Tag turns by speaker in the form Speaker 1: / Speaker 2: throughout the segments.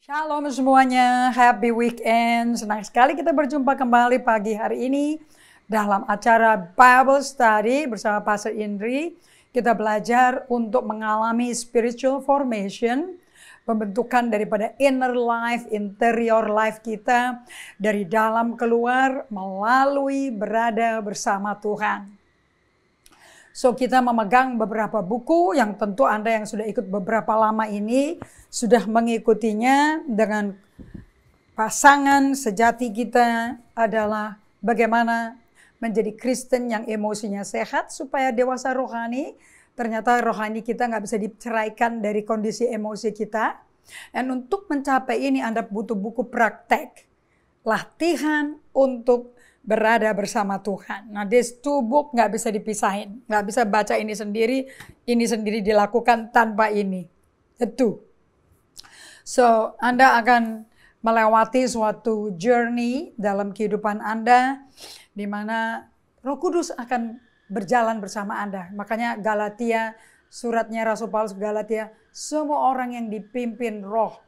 Speaker 1: Shalom semuanya, happy weekend. Senang sekali kita berjumpa kembali pagi hari ini dalam acara Bible Study bersama Pastor Indri. Kita belajar untuk mengalami spiritual formation, pembentukan daripada inner life, interior life kita dari dalam keluar melalui berada bersama Tuhan. So kita memegang beberapa buku yang tentu Anda yang sudah ikut beberapa lama ini sudah mengikutinya dengan pasangan sejati kita adalah bagaimana menjadi Kristen yang emosinya sehat supaya dewasa rohani. Ternyata rohani kita nggak bisa diceraikan dari kondisi emosi kita. Dan untuk mencapai ini Anda butuh buku praktek. Latihan untuk berada bersama Tuhan. Nah, these two book nggak bisa dipisahin. Nggak bisa baca ini sendiri dilakukan tanpa ini. Itu. So, Anda akan melewati suatu journey dalam kehidupan Anda, di mana Roh Kudus akan berjalan bersama Anda. Makanya Galatia, suratnya Rasul Paulus Galatia, semua orang yang dipimpin Roh.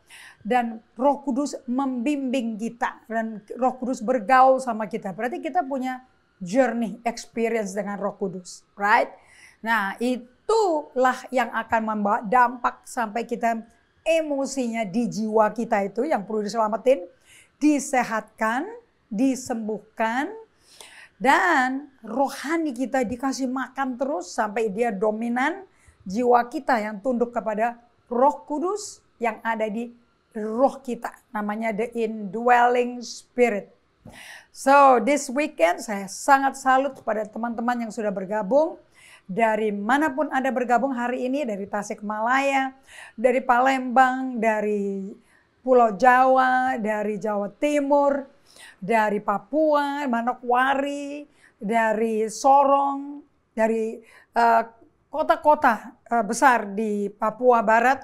Speaker 1: Dan Roh Kudus membimbing kita. Dan Roh Kudus bergaul sama kita. Berarti kita punya journey, experience dengan Roh Kudus. Right? Nah, itulah yang akan membawa dampak sampai kita emosinya di jiwa kita itu yang perlu diselamatin, disehatkan, disembuhkan. Dan rohani kita dikasih makan terus sampai dia dominan. Jiwa kita yang tunduk kepada Roh Kudus yang ada di roh kita. Namanya the indwelling spirit. So this weekend saya sangat salut pada teman-teman yang sudah bergabung. Dari manapun Anda bergabung hari ini. Dari Tasikmalaya, dari Palembang, dari Pulau Jawa, dari Jawa Timur, dari Papua, Manokwari, dari Sorong, dari kota-kota besar di Papua Barat,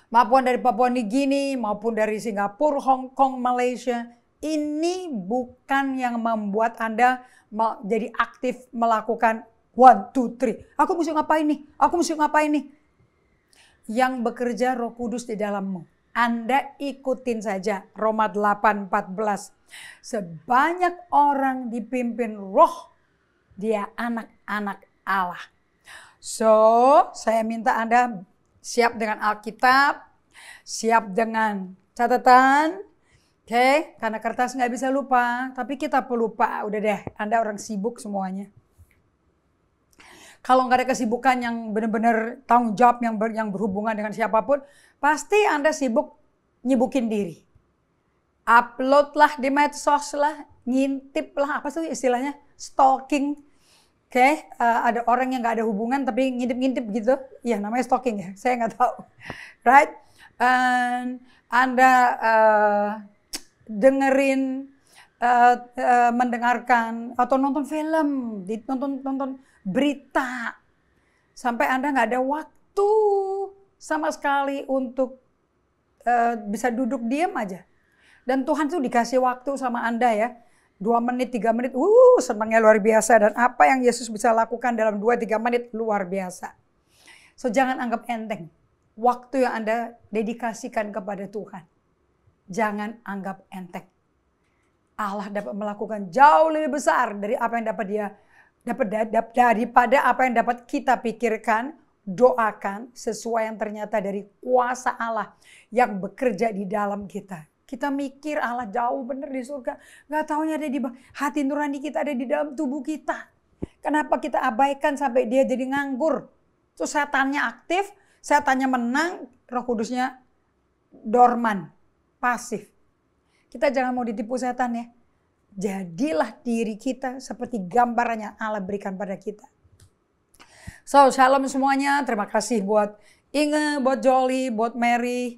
Speaker 1: maupun dari Papua Nugini, maupun dari Singapura, Hong Kong, Malaysia. Ini bukan yang membuat Anda jadi aktif melakukan 1, 2, 3. Aku mesti ngapain nih? Aku mesti ngapain nih? Yang bekerja Roh Kudus di dalammu. Anda ikutin saja Roma 8:14. Sebanyak orang dipimpin Roh, dia anak-anak Allah. So, saya minta Anda siap dengan Alkitab, siap dengan catatan. Oke, karena kertas nggak bisa lupa, tapi kita pelupa. Udah deh, Anda orang sibuk semuanya. Kalau nggak ada kesibukan yang benar-benar tanggung jawab yang berhubungan dengan siapapun, pasti Anda sibuk nyibukin diri. Upload lah di medsos lah, ngintip lah, apa sih istilahnya, stalking. Oke, ada orang yang nggak ada hubungan tapi ngintip-ngintip gitu, ya namanya stalking ya, saya nggak tahu, right? Anda dengerin, mendengarkan atau nonton film, nonton berita, sampai Anda nggak ada waktu sama sekali untuk bisa duduk diam aja. Dan Tuhan tuh dikasih waktu sama Anda ya. 2 menit, 3 menit, senangnya luar biasa. Dan apa yang Yesus bisa lakukan dalam 2-3 menit luar biasa. So jangan anggap enteng waktu yang Anda dedikasikan kepada Tuhan. Jangan anggap enteng. Allah dapat melakukan jauh lebih besar dari apa yang daripada apa yang dapat kita pikirkan, doakan sesuai yang ternyata dari kuasa Allah yang bekerja di dalam kita. Kita mikir Allah jauh bener di surga. Gak taunya ada di hati nurani kita, ada di dalam tubuh kita. Kenapa kita abaikan sampai dia jadi nganggur? Terus setannya aktif, setannya menang, Roh Kudusnya dorman, pasif. Kita jangan mau ditipu setan ya. Jadilah diri kita seperti gambarannya Allah berikan pada kita. So, shalom semuanya. Terima kasih buat Inge, buat Jolly, buat Mary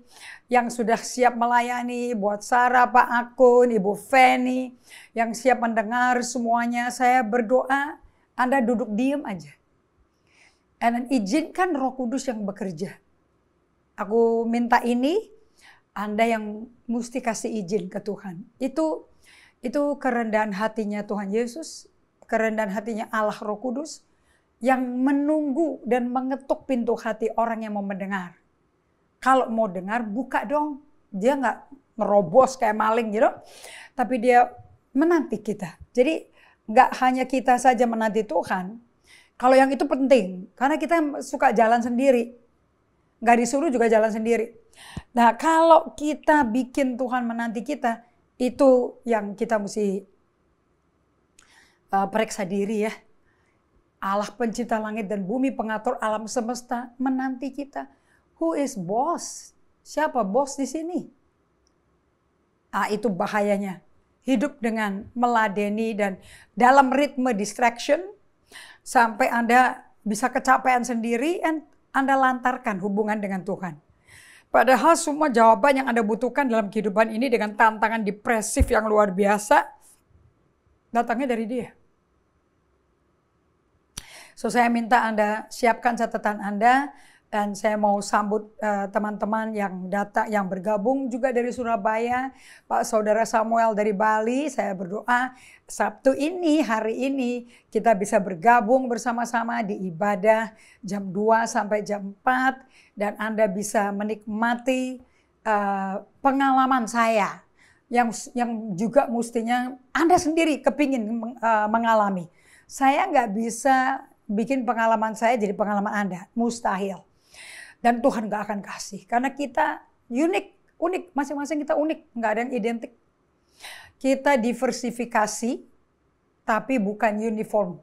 Speaker 1: yang sudah siap melayani, buat Sarah, Pak Akun, Ibu Feni yang siap mendengar semuanya. Saya berdoa Anda duduk diam aja. Dan izinkan Roh Kudus yang bekerja. Aku minta ini, Anda yang mesti kasih izin ke Tuhan. Itu kerendahan hatinya Tuhan Yesus, kerendahan hatinya Allah Roh Kudus yang menunggu dan mengetuk pintu hati orang yang mau mendengar. Kalau mau dengar, buka dong. Dia nggak ngerobos kayak maling gitu, tapi dia menanti kita. Jadi nggak hanya kita saja menanti Tuhan. Kalau yang itu penting, karena kita suka jalan sendiri. Nggak disuruh juga jalan sendiri. Nah, kalau kita bikin Tuhan menanti kita, itu yang kita mesti periksa diri ya. Allah pencipta langit dan bumi, pengatur alam semesta, menanti kita. Who is boss? Siapa bos di sini? Itu bahayanya. Hidup dengan meladeni dan dalam ritme distraction, sampai Anda bisa kecapean sendiri, dan Anda lantarkan hubungan dengan Tuhan. Padahal semua jawaban yang Anda butuhkan dalam kehidupan ini dengan tantangan depresif yang luar biasa, datangnya dari Dia. So saya minta Anda siapkan catatan Anda, dan saya mau sambut teman-teman yang datang, yang bergabung juga dari Surabaya, Pak Saudara Samuel dari Bali. Saya berdoa Sabtu ini, hari ini kita bisa bergabung bersama-sama di ibadah jam 2 sampai jam 4, dan Anda bisa menikmati pengalaman saya yang juga mestinya Anda sendiri kepingin mengalami. Saya nggak bisa bikin pengalaman saya jadi pengalaman Anda, mustahil. Dan Tuhan gak akan kasih. Karena kita unik. Masing-masing kita unik. Gak ada yang identik. Kita diversifikasi, tapi bukan uniform.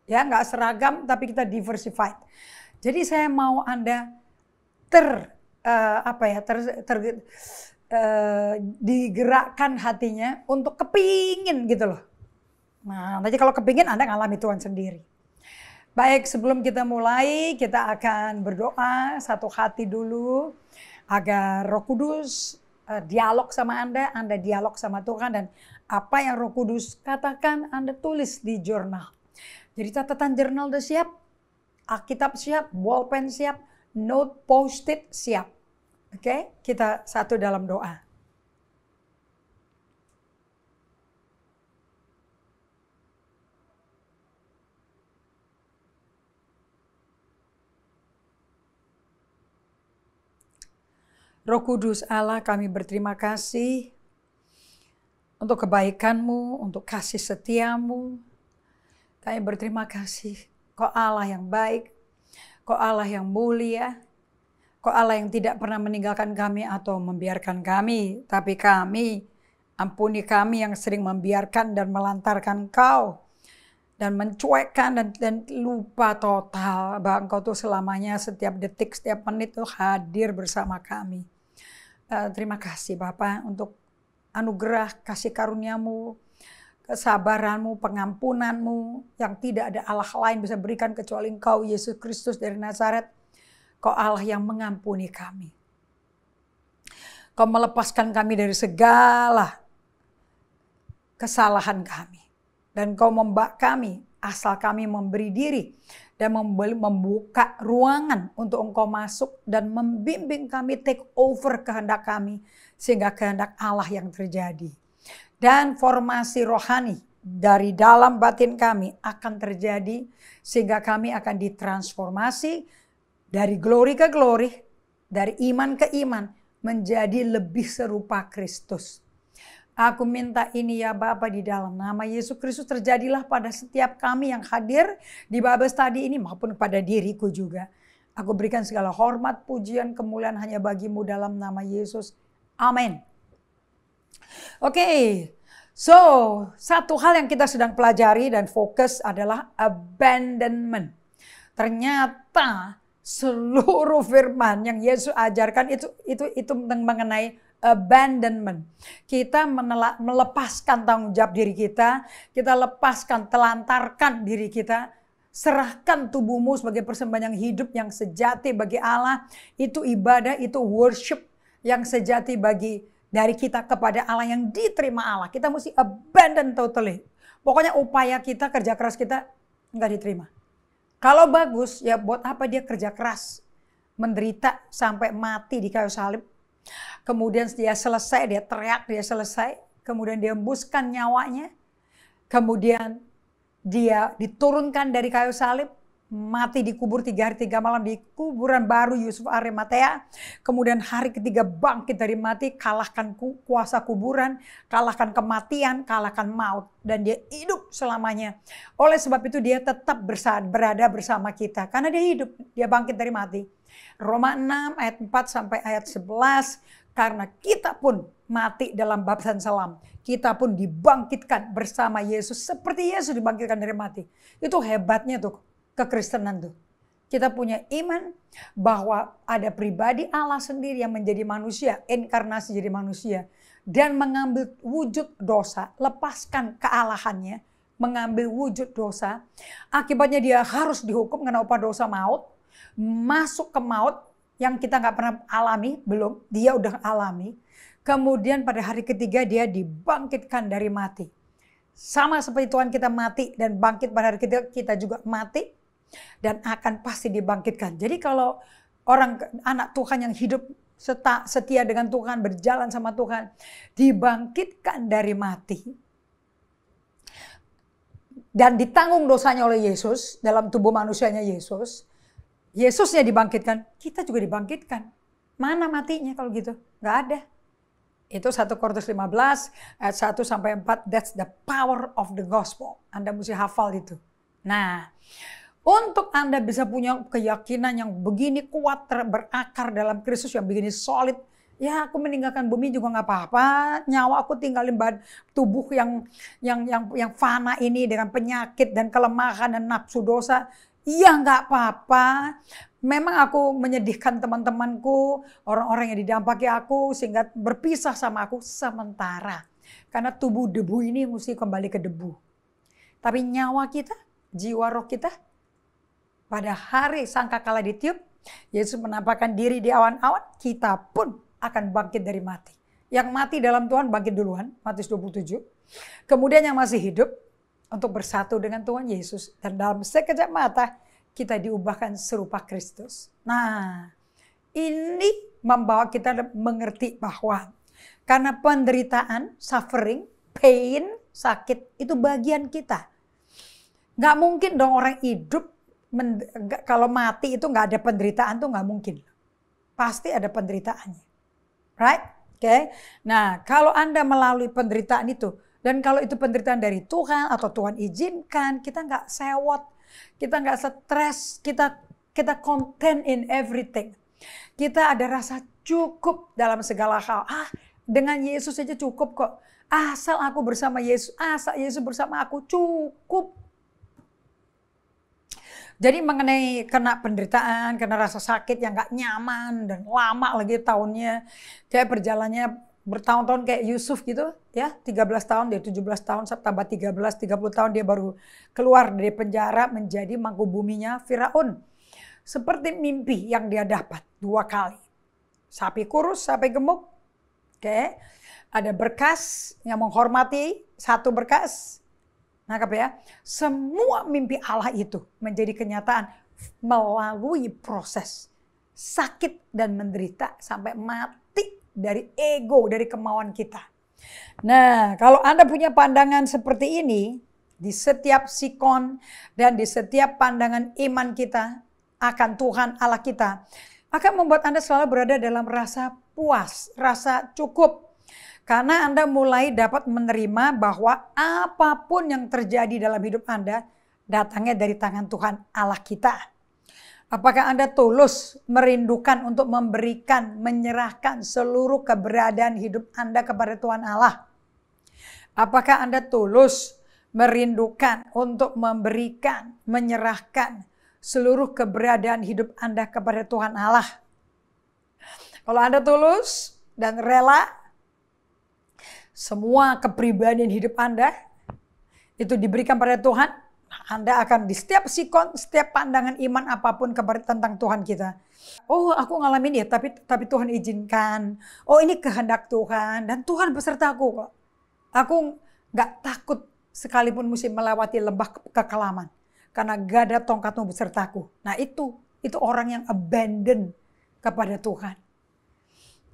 Speaker 1: Ya, gak seragam, tapi kita diversified. Jadi saya mau Anda digerakkan hatinya untuk kepingin gitu loh. Nah, nanti kalau kepingin Anda ngalami Tuhan sendiri. Baik, sebelum kita mulai, kita akan berdoa satu hati dulu agar Roh Kudus dialog sama Anda dialog sama Tuhan, dan apa yang Roh Kudus katakan Anda tulis di jurnal. Jadi catatan jurnal udah siap, Alkitab siap, bolpen siap, note post-it siap. Oke, kita satu dalam doa. Roh Kudus Allah, kami berterima kasih untuk kebaikan-Mu, untuk kasih setia-Mu. Kami berterima kasih, Kau Allah yang baik, Kau Allah yang mulia, Kau Allah yang tidak pernah meninggalkan kami atau membiarkan kami. Tapi kami, ampuni kami yang sering membiarkan dan melantarkan Kau, dan mencuekkan dan lupa total bahwa Engkau tuh selamanya, setiap detik, setiap menit tuh hadir bersama kami. Terima kasih Bapa untuk anugerah kasih karunia-Mu, kesabaran-Mu, pengampunan-Mu yang tidak ada Allah lain bisa berikan kecuali Engkau, Yesus Kristus dari Nazaret. Kau Allah yang mengampuni kami. Kau melepaskan kami dari segala kesalahan kami. Dan Kau membak kami asal kami memberi diri dan membuka ruangan untuk Engkau masuk dan membimbing kami, take over kehendak kami sehingga kehendak Allah yang terjadi. Dan formasi rohani dari dalam batin kami akan terjadi sehingga kami akan ditransformasi dari glory ke glory, dari iman ke iman menjadi lebih serupa Kristus. Aku minta ini ya Bapa di dalam nama Yesus Kristus, terjadilah pada setiap kami yang hadir di Bible Study ini maupun pada diriku juga. Aku berikan segala hormat, pujian, kemuliaan hanya bagi-Mu dalam nama Yesus. Amin. Oke, so satu hal yang kita sedang pelajari dan fokus adalah abandonment. Ternyata seluruh firman yang Yesus ajarkan itu mengenai abandonment. Kita melepaskan tanggung jawab diri kita lepaskan, telantarkan diri kita, serahkan tubuhmu sebagai persembahan yang hidup, yang sejati bagi Allah. Itu ibadah, itu worship yang sejati dari kita kepada Allah, yang diterima Allah. Kita mesti abandon totally. Pokoknya upaya kita, kerja keras kita nggak diterima. Kalau bagus, ya buat apa dia kerja keras, menderita sampai mati di kayu salib. Kemudian dia selesai, dia teriak, dia selesai. Kemudian dia hembuskan nyawanya. Kemudian dia diturunkan dari kayu salib. mati dikubur 3 hari 3 malam di kuburan baru Yusuf Arimatea. Kemudian hari ketiga bangkit dari mati, kalahkan kuasa kuburan, kalahkan kematian, kalahkan maut. Dan dia hidup selamanya. Oleh sebab itu dia tetap berada bersama kita. Karena dia hidup, dia bangkit dari mati. Roma 6 ayat 4 sampai ayat 11. Karena kita pun mati dalam baptisan selam. Kita pun dibangkitkan bersama Yesus. Seperti Yesus dibangkitkan dari mati. Itu hebatnya tuh kekristenan tuh. Kita punya iman bahwa ada pribadi Allah sendiri yang menjadi manusia. Inkarnasi jadi manusia. Dan mengambil wujud dosa. Lepaskan kealahannya. Mengambil wujud dosa. Akibatnya dia harus dihukum karena upah dosa maut. Masuk ke maut yang kita nggak pernah alami. Belum. Dia udah alami. Kemudian pada hari ketiga dia dibangkitkan dari mati. Sama seperti Tuhan kita mati dan bangkit pada hari ketiga, kita juga mati dan akan pasti dibangkitkan. Jadi kalau anak Tuhan yang hidup setia dengan Tuhan, berjalan sama Tuhan, dibangkitkan dari mati dan ditanggung dosanya oleh Yesus dalam tubuh manusianya Yesus. Yesusnya dibangkitkan, kita juga dibangkitkan. Mana matinya kalau gitu? Nggak ada. Itu 1 Korintus 15 ayat 1 sampai 4. That's the power of the gospel. Anda mesti hafal itu. Nah, untuk Anda bisa punya keyakinan yang begini kuat, berakar dalam Kristus yang begini solid. Ya, aku meninggalkan bumi juga nggak apa-apa. Nyawa aku tinggalin tubuh yang fana ini dengan penyakit dan kelemahan dan nafsu dosa. Ya nggak apa-apa. Memang aku menyedihkan teman-temanku, orang-orang yang didampaki aku sehingga berpisah sama aku sementara. Karena tubuh debu ini mesti kembali ke debu. Tapi nyawa kita, jiwa roh kita, pada hari sangkakala ditiup, Yesus menampakkan diri di awan-awan, kita pun akan bangkit dari mati. Yang mati dalam Tuhan bangkit duluan, Matius 27. Kemudian yang masih hidup untuk bersatu dengan Tuhan Yesus. Dan dalam sekejap mata, kita diubahkan serupa Kristus. Nah, ini membawa kita mengerti bahwa karena penderitaan, suffering, pain, sakit, itu bagian kita. Gak mungkin dong orang hidup, kalau mati itu gak ada penderitaan tuh gak mungkin. Pasti ada penderitaannya. Right? Okay? Nah, kalau Anda melalui penderitaan itu, dan kalau itu penderitaan dari Tuhan atau Tuhan izinkan, kita gak sewot. Kita nggak stres, kita content in everything. Kita ada rasa cukup dalam segala hal. Dengan Yesus saja cukup kok. Asal aku bersama Yesus, asal Yesus bersama aku cukup. Jadi mengenai kena penderitaan, kena rasa sakit yang nggak nyaman dan lama lagi tahunnya, kayak perjalanannya bertahun-tahun kayak Yusuf gitu ya, 13 tahun, dia 17 tahun, tambah 13, 30 tahun dia baru keluar dari penjara menjadi mangku buminya Firaun. Seperti mimpi yang dia dapat 2 kali. Sapi kurus, sapi gemuk. Oke. Ada berkas yang menghormati, 1 berkas. Nangkap ya? Semua mimpi Allah itu menjadi kenyataan melalui proses sakit dan menderita sampai mati. Dari ego, dari kemauan kita. Nah, kalau Anda punya pandangan seperti ini, di setiap sikon dan di setiap pandangan iman kita akan Tuhan Allah kita, akan membuat Anda selalu berada dalam rasa puas, rasa cukup. Karena Anda mulai dapat menerima bahwa apapun yang terjadi dalam hidup Anda, datangnya dari tangan Tuhan Allah kita. Apakah Anda tulus merindukan untuk memberikan, menyerahkan seluruh keberadaan hidup Anda kepada Tuhan Allah? Apakah Anda tulus merindukan untuk memberikan, menyerahkan seluruh keberadaan hidup Anda kepada Tuhan Allah? Kalau Anda tulus dan rela, semua kepribadian hidup Anda itu diberikan pada Tuhan, Anda akan di setiap sikon, setiap pandangan iman apapun tentang Tuhan kita. Oh, aku ngalamin ya, tapi Tuhan izinkan. Oh, ini kehendak Tuhan dan Tuhan besertaku kok. Aku gak takut sekalipun mesti melewati lembah kekelaman. Karena gak ada tongkatmu besertaku. Nah itu orang yang abandon kepada Tuhan.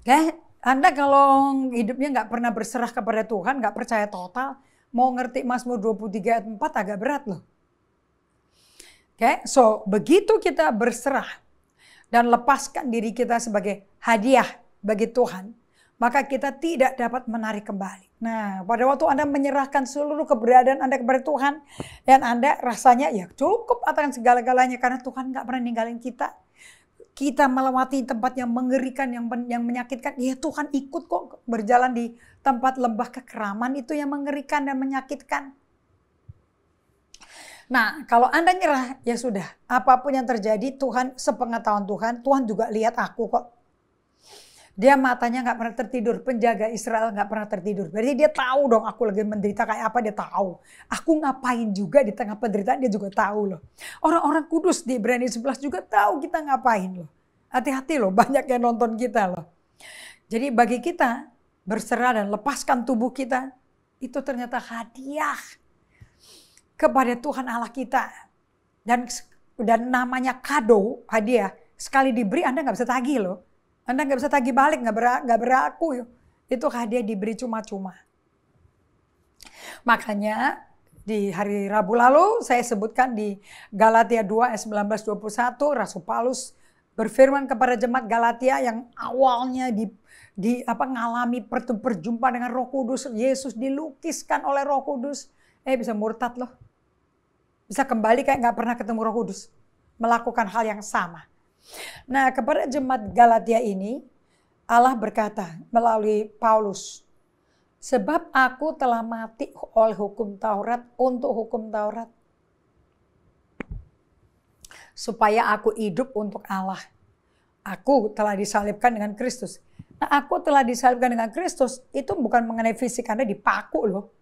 Speaker 1: Okay? Anda kalau hidupnya gak pernah berserah kepada Tuhan, gak percaya total, mau ngerti Mazmur 23 ayat 4 agak berat loh. Oke, so begitu kita berserah dan lepaskan diri kita sebagai hadiah bagi Tuhan, maka kita tidak dapat menarik kembali. Nah, pada waktu Anda menyerahkan seluruh keberadaan Anda kepada Tuhan, dan Anda rasanya ya cukup atas segala-galanya karena Tuhan gak pernah ninggalin kita. Kita melewati tempat yang mengerikan, yang menyakitkan, ya Tuhan ikut kok berjalan di tempat lembah kekeraman itu yang mengerikan dan menyakitkan. Nah, kalau Anda nyerah, ya sudah. Apapun yang terjadi, Tuhan, sepengetahuan Tuhan, Tuhan juga lihat aku kok. Dia matanya gak pernah tertidur. Penjaga Israel gak pernah tertidur. Berarti dia tahu dong aku lagi menderita kayak apa, dia tahu. Aku ngapain juga di tengah penderitaan, dia juga tahu loh. Orang-orang kudus di Ibrani 11 juga tahu kita ngapain loh. Hati-hati loh, banyak yang nonton kita loh. Jadi bagi kita, berserah dan lepaskan tubuh kita, itu ternyata hadiah kepada Tuhan Allah kita. Dan namanya kado, hadiah. Sekali diberi Anda gak bisa tagih loh. Anda gak bisa tagih balik, gak beraku. Itu hadiah diberi cuma-cuma. Makanya di hari Rabu lalu saya sebutkan di Galatia 2 ayat 19-21, Rasul Paulus berfirman kepada jemaat Galatia yang awalnya ngalami perjumpaan dengan Roh Kudus. Yesus dilukiskan oleh Roh Kudus. Bisa murtad loh. Bisa kembali kayak gak pernah ketemu Roh Kudus. Melakukan hal yang sama. Nah, kepada jemaat Galatia ini, Allah berkata melalui Paulus, sebab aku telah mati oleh hukum Taurat untuk hukum Taurat, supaya aku hidup untuk Allah. Aku telah disalibkan dengan Kristus. Nah, aku telah disalibkan dengan Kristus, itu bukan mengenai fisik Anda dipaku loh.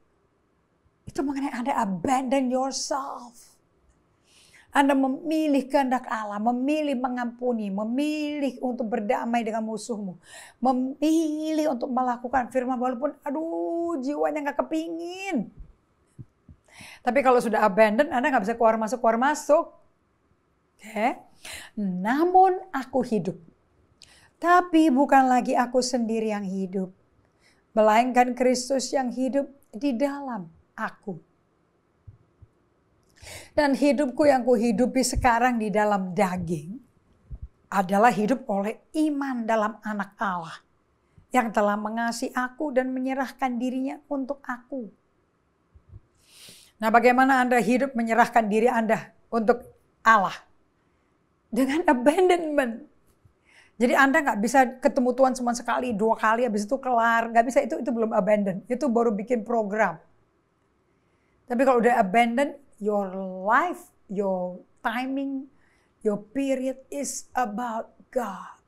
Speaker 1: Itu mengenai Anda abandon yourself. Anda memilih kehendak Allah, memilih mengampuni, memilih untuk berdamai dengan musuhmu. Memilih untuk melakukan firman walaupun aduh jiwanya gak kepingin. Tapi kalau sudah abandon, Anda gak bisa keluar masuk. Okay. Namun aku hidup. Tapi bukan lagi aku sendiri yang hidup. Melainkan Kristus yang hidup di dalam aku. Dan hidupku yang kuhidupi sekarang di dalam daging adalah hidup oleh iman dalam anak Allah yang telah mengasihi aku dan menyerahkan dirinya untuk aku. Nah, bagaimana Anda hidup menyerahkan diri Anda untuk Allah? Dengan abandonment. Jadi Anda gak bisa ketemu Tuhan cuma sekali, 2 kali, habis itu kelar. Gak bisa, itu belum abandon. Itu baru bikin program. Tapi kalau udah abandon, your life, your timing, your period is about God.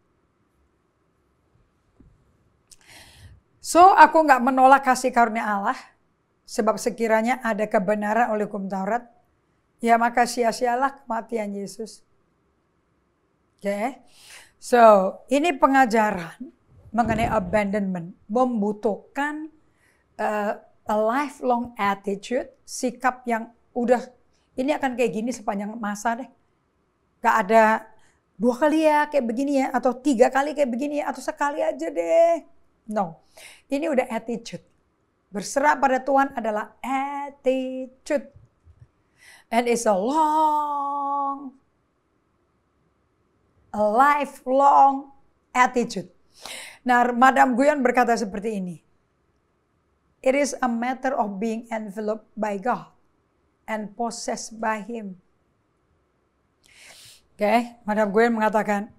Speaker 1: So, aku gak menolak kasih karunia Allah. Sebab sekiranya ada kebenaran oleh hukum Taurat, ya maka sia-sialah kematian Yesus. Okay. So, ini pengajaran mengenai abandonment. Membutuhkan a lifelong attitude, sikap yang udah ini akan kayak gini sepanjang masa deh. Gak ada 2 kali ya kayak begini ya, atau 3 kali kayak begini ya, atau sekali aja deh. No, ini udah attitude. Berserah pada Tuhan adalah attitude. And it's a lifelong attitude. Nah, Madam Guyon berkata seperti ini. It is a matter of being enveloped by God and possessed by Him. Oke, Madam Guyon mengatakan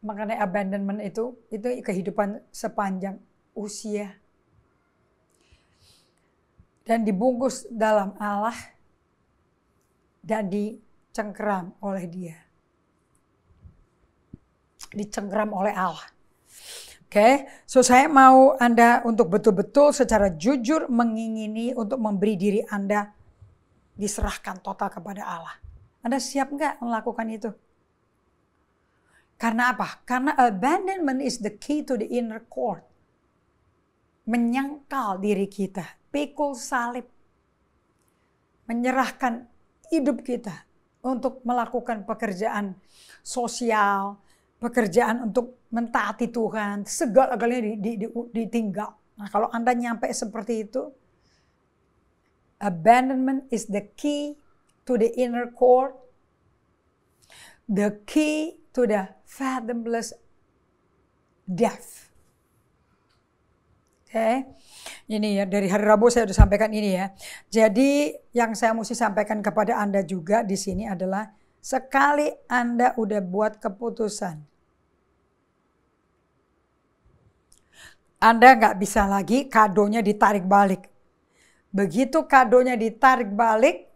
Speaker 1: mengenai abandonment itu kehidupan sepanjang usia. Dan dibungkus dalam Allah dan dicengkeram oleh Dia. Dicengkeram oleh Allah. Oke, so saya mau Anda untuk betul-betul secara jujur mengingini untuk memberi diri Anda diserahkan total kepada Allah. Anda siap nggak melakukan itu? Karena apa? Karena abandonment is the key to the inner court. Menyangkal diri kita, pikul salib. Menyerahkan hidup kita untuk melakukan pekerjaan sosial, pekerjaan untuk mentaati Tuhan, segala-galanya ditinggal. Nah, kalau Anda nyampe seperti itu, abandonment is the key to the inner court the key to the fathomless depth. Oke. Ini ya, dari hari Rabu saya sudah sampaikan ini ya. Jadi yang saya mesti sampaikan kepada Anda juga di sini adalah sekali Anda udah buat keputusan, Anda nggak bisa lagi kadonya ditarik balik. Begitu kadonya ditarik balik,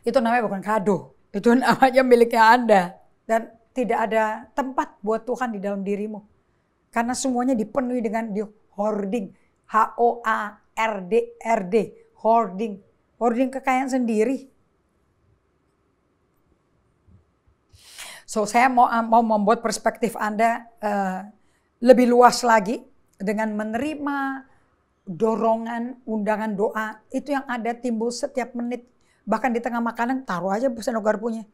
Speaker 1: itu namanya bukan kado. Itu namanya miliknya Anda. Dan tidak ada tempat buat Tuhan di dalam dirimu. Karena semuanya dipenuhi dengan hoarding. H-O-A-R-D-R-D. Hoarding. Hoarding kekayaan sendiri. So saya mau membuat perspektif Anda lebih luas lagi. Dengan menerima dorongan, undangan doa. Itu yang ada timbul setiap menit. Bahkan di tengah makanan taruh aja pesan garpunya.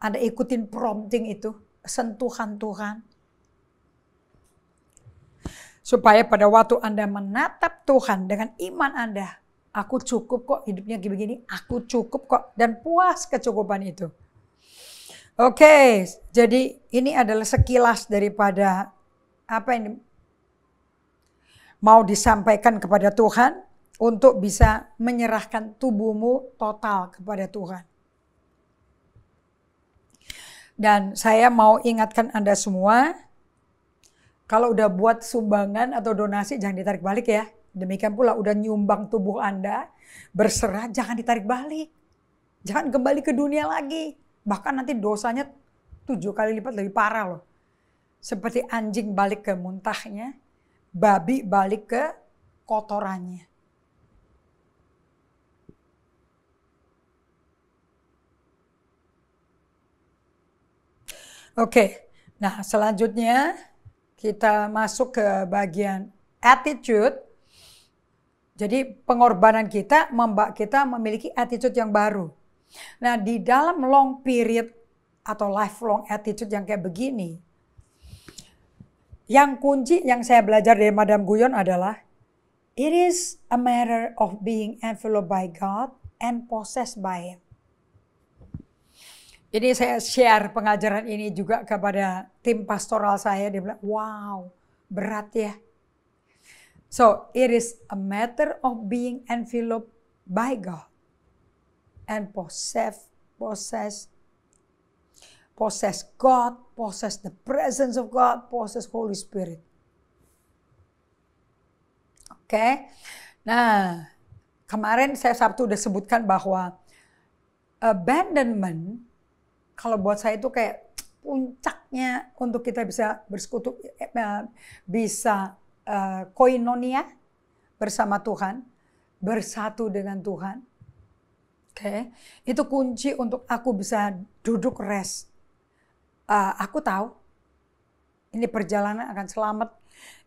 Speaker 1: Anda ikutin prompting itu. Sentuhan Tuhan. Supaya pada waktu Anda menatap Tuhan dengan iman Anda, aku cukup kok hidupnya begini, aku cukup kok, dan puas kecukupan itu. Oke, jadi ini adalah sekilas daripada apa yang mau disampaikan kepada Tuhan untuk bisa menyerahkan tubuhmu total kepada Tuhan. Dan saya mau ingatkan Anda semua, kalau udah buat sumbangan atau donasi jangan ditarik balik ya. Demikian pula udah nyumbang tubuh Anda, berserah jangan ditarik balik. Jangan kembali ke dunia lagi. Bahkan nanti dosanya 7 kali lipat lebih parah loh. Seperti anjing balik ke muntahnya, babi balik ke kotorannya. Oke, nah selanjutnya kita masuk ke bagian attitude. Jadi pengorbanan kita membuat kita memiliki attitude yang baru. Nah di dalam long period atau lifelong attitude yang kayak begini, yang kunci yang saya belajar dari Madam Guyon adalah it is a matter of being enveloped by God and possessed by Him. Ini saya share pengajaran ini juga kepada tim pastoral saya. Dia bilang, wow, berat ya. So, it is a matter of being enveloped by God. And possess God, possess the presence of God, possess Holy Spirit. Oke. Nah, kemarin saya Sabtu udah sebutkan bahwa abandonment, kalau buat saya itu kayak puncaknya untuk kita bisa bersekutu, bisa koinonia bersama Tuhan, bersatu dengan Tuhan. Oke, itu kunci untuk aku bisa duduk rest. Aku tahu ini perjalanan akan selamat,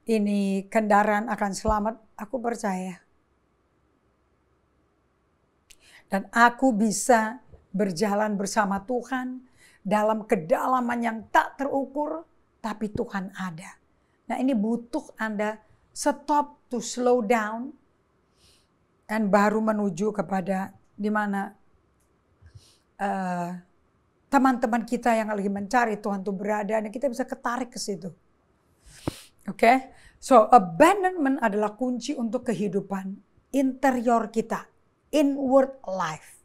Speaker 1: ini kendaraan akan selamat. Aku percaya. Dan aku bisa berjalan bersama Tuhan dalam kedalaman yang tak terukur, tapi Tuhan ada. Nah ini butuh Anda stop to slow down dan baru menuju kepada di mana teman-teman kita yang lagi mencari Tuhan itu berada dan kita bisa ketarik ke situ. Oke, so abandonment adalah kunci untuk kehidupan interior kita, inward life.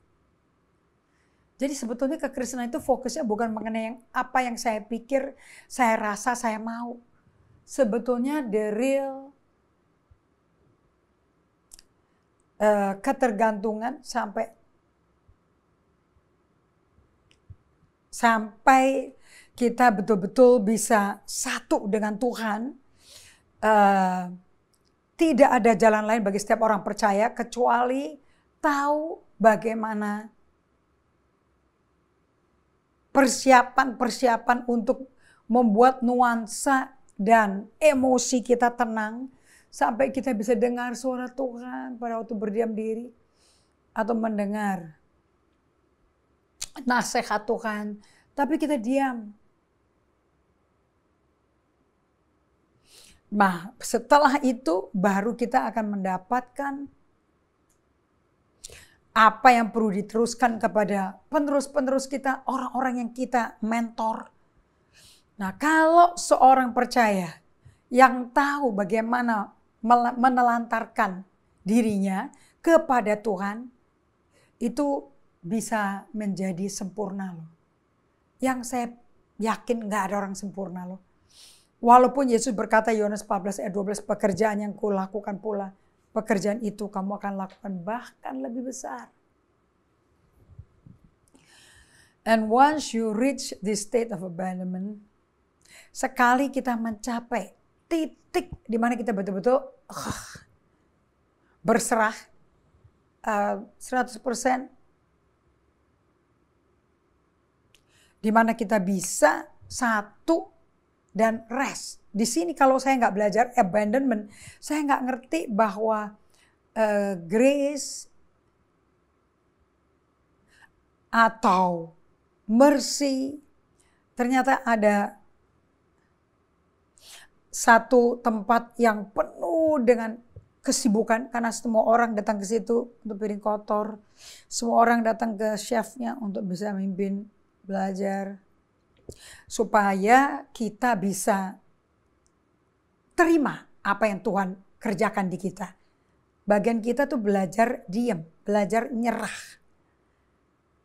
Speaker 1: Jadi sebetulnya kekristenan itu fokusnya bukan mengenai apa yang saya pikir, saya rasa, saya mau. Sebetulnya the real ketergantungan sampai kita betul-betul bisa satu dengan Tuhan. Tidak ada jalan lain bagi setiap orang percaya kecuali tahu bagaimana persiapan untuk membuat nuansa dan emosi kita tenang sampai kita bisa dengar suara Tuhan pada waktu berdiam diri atau mendengar nasihat Tuhan, tapi kita diam. Nah, setelah itu baru kita akan mendapatkan Apa yang perlu diteruskan kepada penerus-penerus kita, orang-orang yang kita mentor. Nah, kalau seorang percaya yang tahu bagaimana menelantarkan dirinya kepada Tuhan, itu bisa menjadi sempurna loh. Yang saya yakin nggak ada orang sempurna loh. Walaupun Yesus berkata Yohanes 14 ayat 12, pekerjaan yang kulakukan pula, pekerjaan itu kamu akan lakukan bahkan lebih besar. And once you reach this state of abandonment, sekali kita mencapai titik di mana kita betul-betul berserah 100%, di mana kita bisa satu dan rest. Di sini kalau saya nggak belajar abandonment, saya nggak ngerti bahwa grace atau mercy ternyata ada satu tempat yang penuh dengan kesibukan, karena semua orang datang ke situ untuk piring kotor, semua orang datang ke chefnya untuk bisa memimpin belajar, supaya kita bisa terima apa yang Tuhan kerjakan di kita. Bagian kita tuh belajar diam, belajar nyerah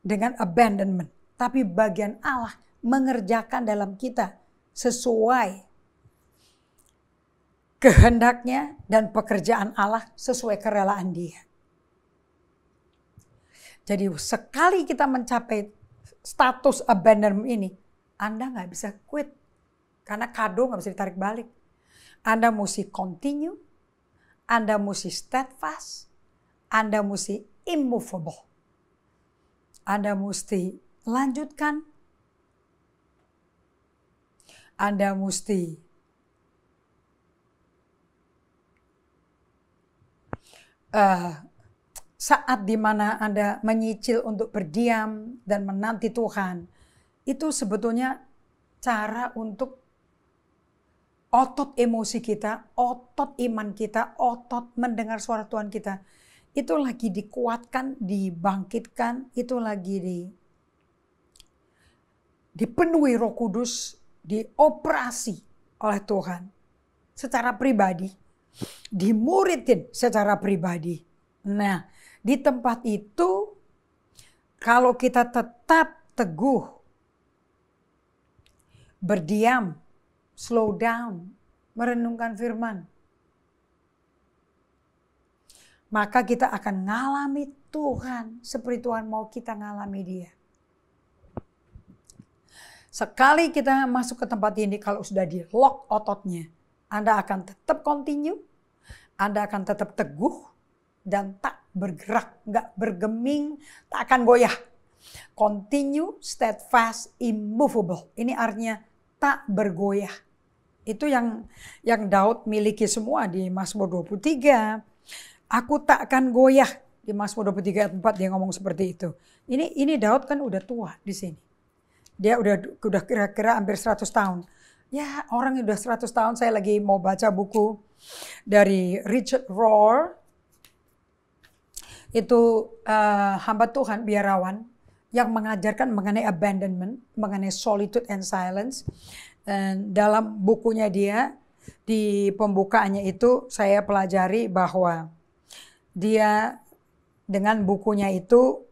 Speaker 1: dengan abandonment. Tapi bagian Allah mengerjakan dalam kita sesuai kehendaknya dan pekerjaan Allah sesuai kerelaan Dia. Jadi sekali kita mencapai status abandonment ini, Anda nggak bisa quit. Karena kado nggak bisa ditarik balik. Anda mesti continue, Anda mesti steadfast, Anda mesti immovable. Anda mesti lanjutkan, Anda mesti saat dimana Anda menyicil untuk berdiam dan menanti Tuhan, itu sebetulnya cara untuk otot emosi kita, otot iman kita, otot mendengar suara Tuhan kita, itu lagi dikuatkan, dibangkitkan, itu lagi dipenuhi Roh Kudus, dioperasi oleh Tuhan secara pribadi, dimuridin secara pribadi. Nah, di tempat itu kalau kita tetap teguh, berdiam, slow down, merenungkan firman, maka kita akan ngalami Tuhan seperti Tuhan mau kita ngalami Dia. Sekali kita masuk ke tempat ini, kalau sudah di lock ototnya, Anda akan tetap continue, Anda akan tetap teguh dan tak bergerak, nggak bergeming, tak akan goyah. Continue, steadfast, immovable. Ini artinya tak bergoyah. Itu yang Daud miliki semua di Mazmur 23. Aku tak akan goyah. Di Mazmur 23 ayat 4 dia ngomong seperti itu. Ini Daud kan udah tua di sini. Dia udah kira-kira hampir 100 tahun. Ya, orang yang udah 100 tahun, saya lagi mau baca buku dari Richard Rohr. Itu hamba Tuhan, biarawan, yang mengajarkan mengenai abandonment, mengenai solitude and silence. Dan dalam bukunya dia, di pembukaannya itu saya pelajari bahwa dia dengan bukunya itu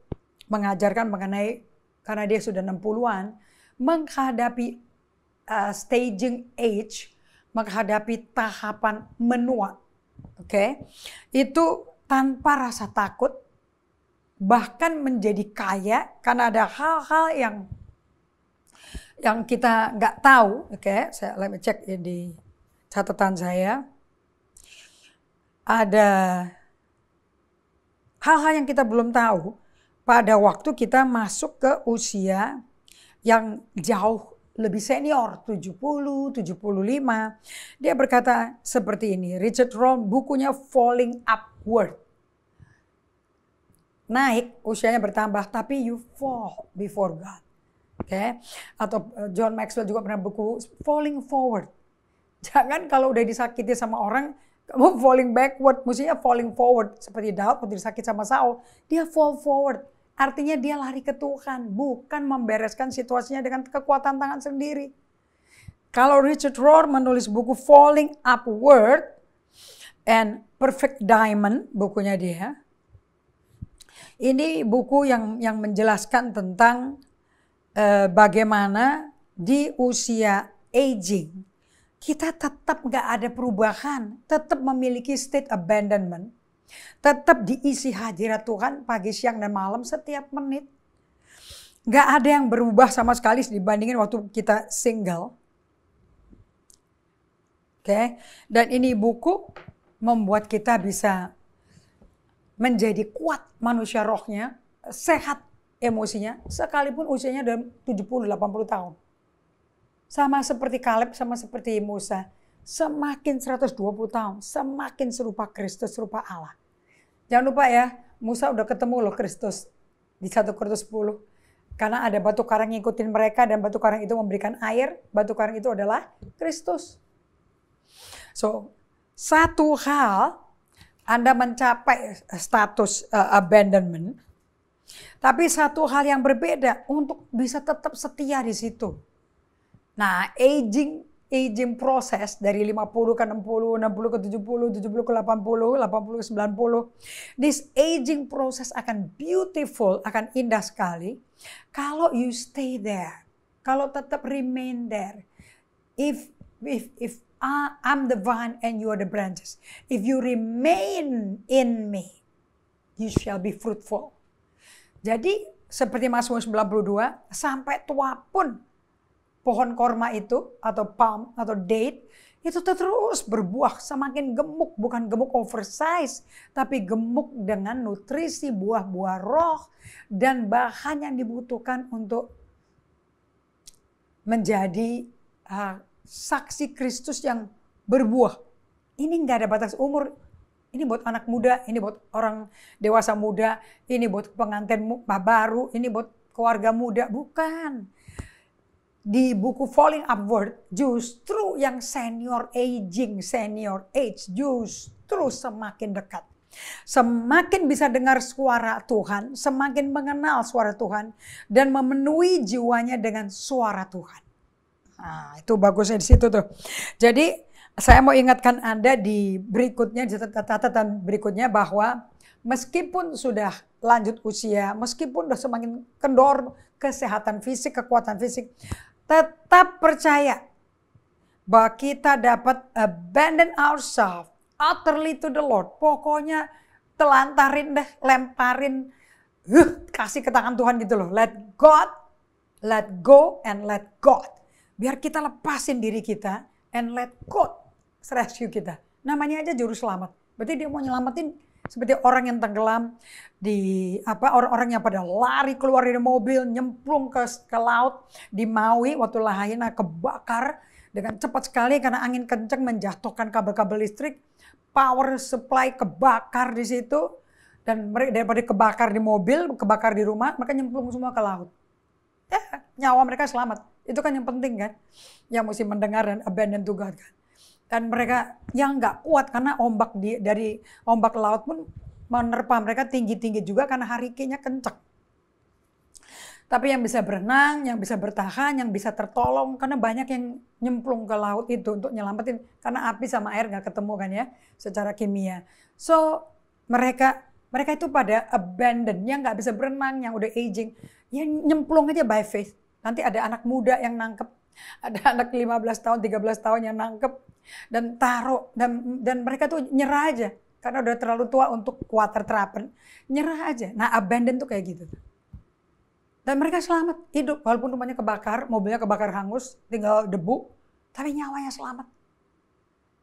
Speaker 1: mengajarkan mengenai, karena dia sudah 60-an, menghadapi staging age, menghadapi tahapan menua. Oke. Itu tanpa rasa takut, bahkan menjadi kaya karena ada hal-hal yang kita nggak tahu. Oke, saya let me cek di catatan saya. Ada hal-hal yang kita belum tahu pada waktu kita masuk ke usia yang jauh lebih senior, 70, 75. Dia berkata seperti ini, Richard Rohr, bukunya Falling Upward. Naik, usianya bertambah, tapi you fall before God. Oke. Atau John Maxwell juga pernah buku Falling Forward. Jangan kalau udah disakiti sama orang, Kamu falling backward, mestinya falling forward. Seperti Daud waktu sakit sama Saul, dia fall forward. Artinya dia lari ke Tuhan, bukan membereskan situasinya dengan kekuatan tangan sendiri. Kalau Richard Rohr menulis buku Falling Upward and Perfect Diamond, bukunya dia. Ini buku yang menjelaskan tentang bagaimana di usia aging, kita tetap gak ada perubahan, tetap memiliki state abandonment, tetap diisi hadirat Tuhan pagi, siang, dan malam setiap menit. Gak ada yang berubah sama sekali dibandingin waktu kita single. Oke, dan ini buku membuat kita bisa menjadi kuat manusia rohnya, sehat emosinya, sekalipun usianya udah 70-80 tahun. Sama seperti Kaleb, sama seperti Musa. Semakin 120 tahun, semakin serupa Kristus, serupa Allah. Jangan lupa ya, Musa udah ketemu loh Kristus di 1 Korintus 10. Karena ada batu karang ngikutin mereka dan batu karang itu memberikan air. Batu karang itu adalah Kristus. So, satu hal Anda mencapai status abandonment. Tapi satu hal yang berbeda untuk bisa tetap setia di situ. Nah, aging proses dari 50 ke 60, 60 ke 70, 70 ke 80, 80 ke 90. This aging process akan beautiful, akan indah sekali kalau you stay there. Kalau tetap remain there. If I'm the vine and you are the branches. If you remain in me, you shall be fruitful. Jadi seperti Mazmur 92, sampai tua pun pohon korma itu atau palm atau date itu terus berbuah, semakin gemuk, bukan gemuk oversize, tapi gemuk dengan nutrisi buah-buah roh dan bahan yang dibutuhkan untuk menjadi saksi Kristus yang berbuah. Ini nggak ada batas umur. Ini buat anak muda, ini buat orang dewasa muda, ini buat pengantin baru, ini buat keluarga muda, bukan. Di buku Falling Upward, justru yang senior age, justru semakin dekat. Semakin bisa dengar suara Tuhan, semakin mengenal suara Tuhan, dan memenuhi jiwanya dengan suara Tuhan. Nah, itu bagusnya di situ tuh. Jadi, saya mau ingatkan Anda di berikutnya, di catatan berikutnya bahwa meskipun sudah lanjut usia, meskipun sudah semakin kendor kesehatan fisik, kekuatan fisik, tetap percaya bahwa kita dapat abandon ourselves utterly to the Lord. Pokoknya telantarin deh, lemparin, kasih ke tangan Tuhan gitu loh. Let God, let go and let God. Biar kita lepasin diri kita and let God rescue kita. Namanya aja juru selamat. Berarti dia mau nyelamatin seperti orang yang tenggelam di orang-orang yang pada lari keluar dari mobil, nyemplung ke laut di Maui waktu Lahaina kebakar dengan cepat sekali karena angin kencang menjatuhkan kabel-kabel listrik, power supply kebakar di situ, dan daripada kebakar di mobil, kebakar di rumah, mereka nyemplung semua ke laut. Ya, nyawa mereka selamat. Itu kan yang penting kan, yang mesti mendengar dan abandon to God kan. Dan mereka yang nggak kuat karena ombak dari ombak laut pun menerpa mereka tinggi-tinggi juga karena hurricane-nya kencang. Tapi yang bisa berenang, yang bisa bertahan, yang bisa tertolong, karena banyak yang nyemplung ke laut itu untuk nyelamatin, karena api sama air nggak ketemu kan ya, secara kimia. So mereka itu pada abandon, yang nggak bisa berenang, yang udah aging, yang nyemplung aja by faith. Nanti ada anak muda yang nangkep, ada anak 15 tahun, 13 tahun yang nangkep dan taruh, dan mereka tuh nyerah aja karena udah terlalu tua untuk water terapen, nyerah aja. Nah, abandon tuh kayak gitu. Dan mereka selamat, hidup walaupun rumahnya kebakar, mobilnya kebakar hangus, tinggal debu, tapi nyawanya selamat.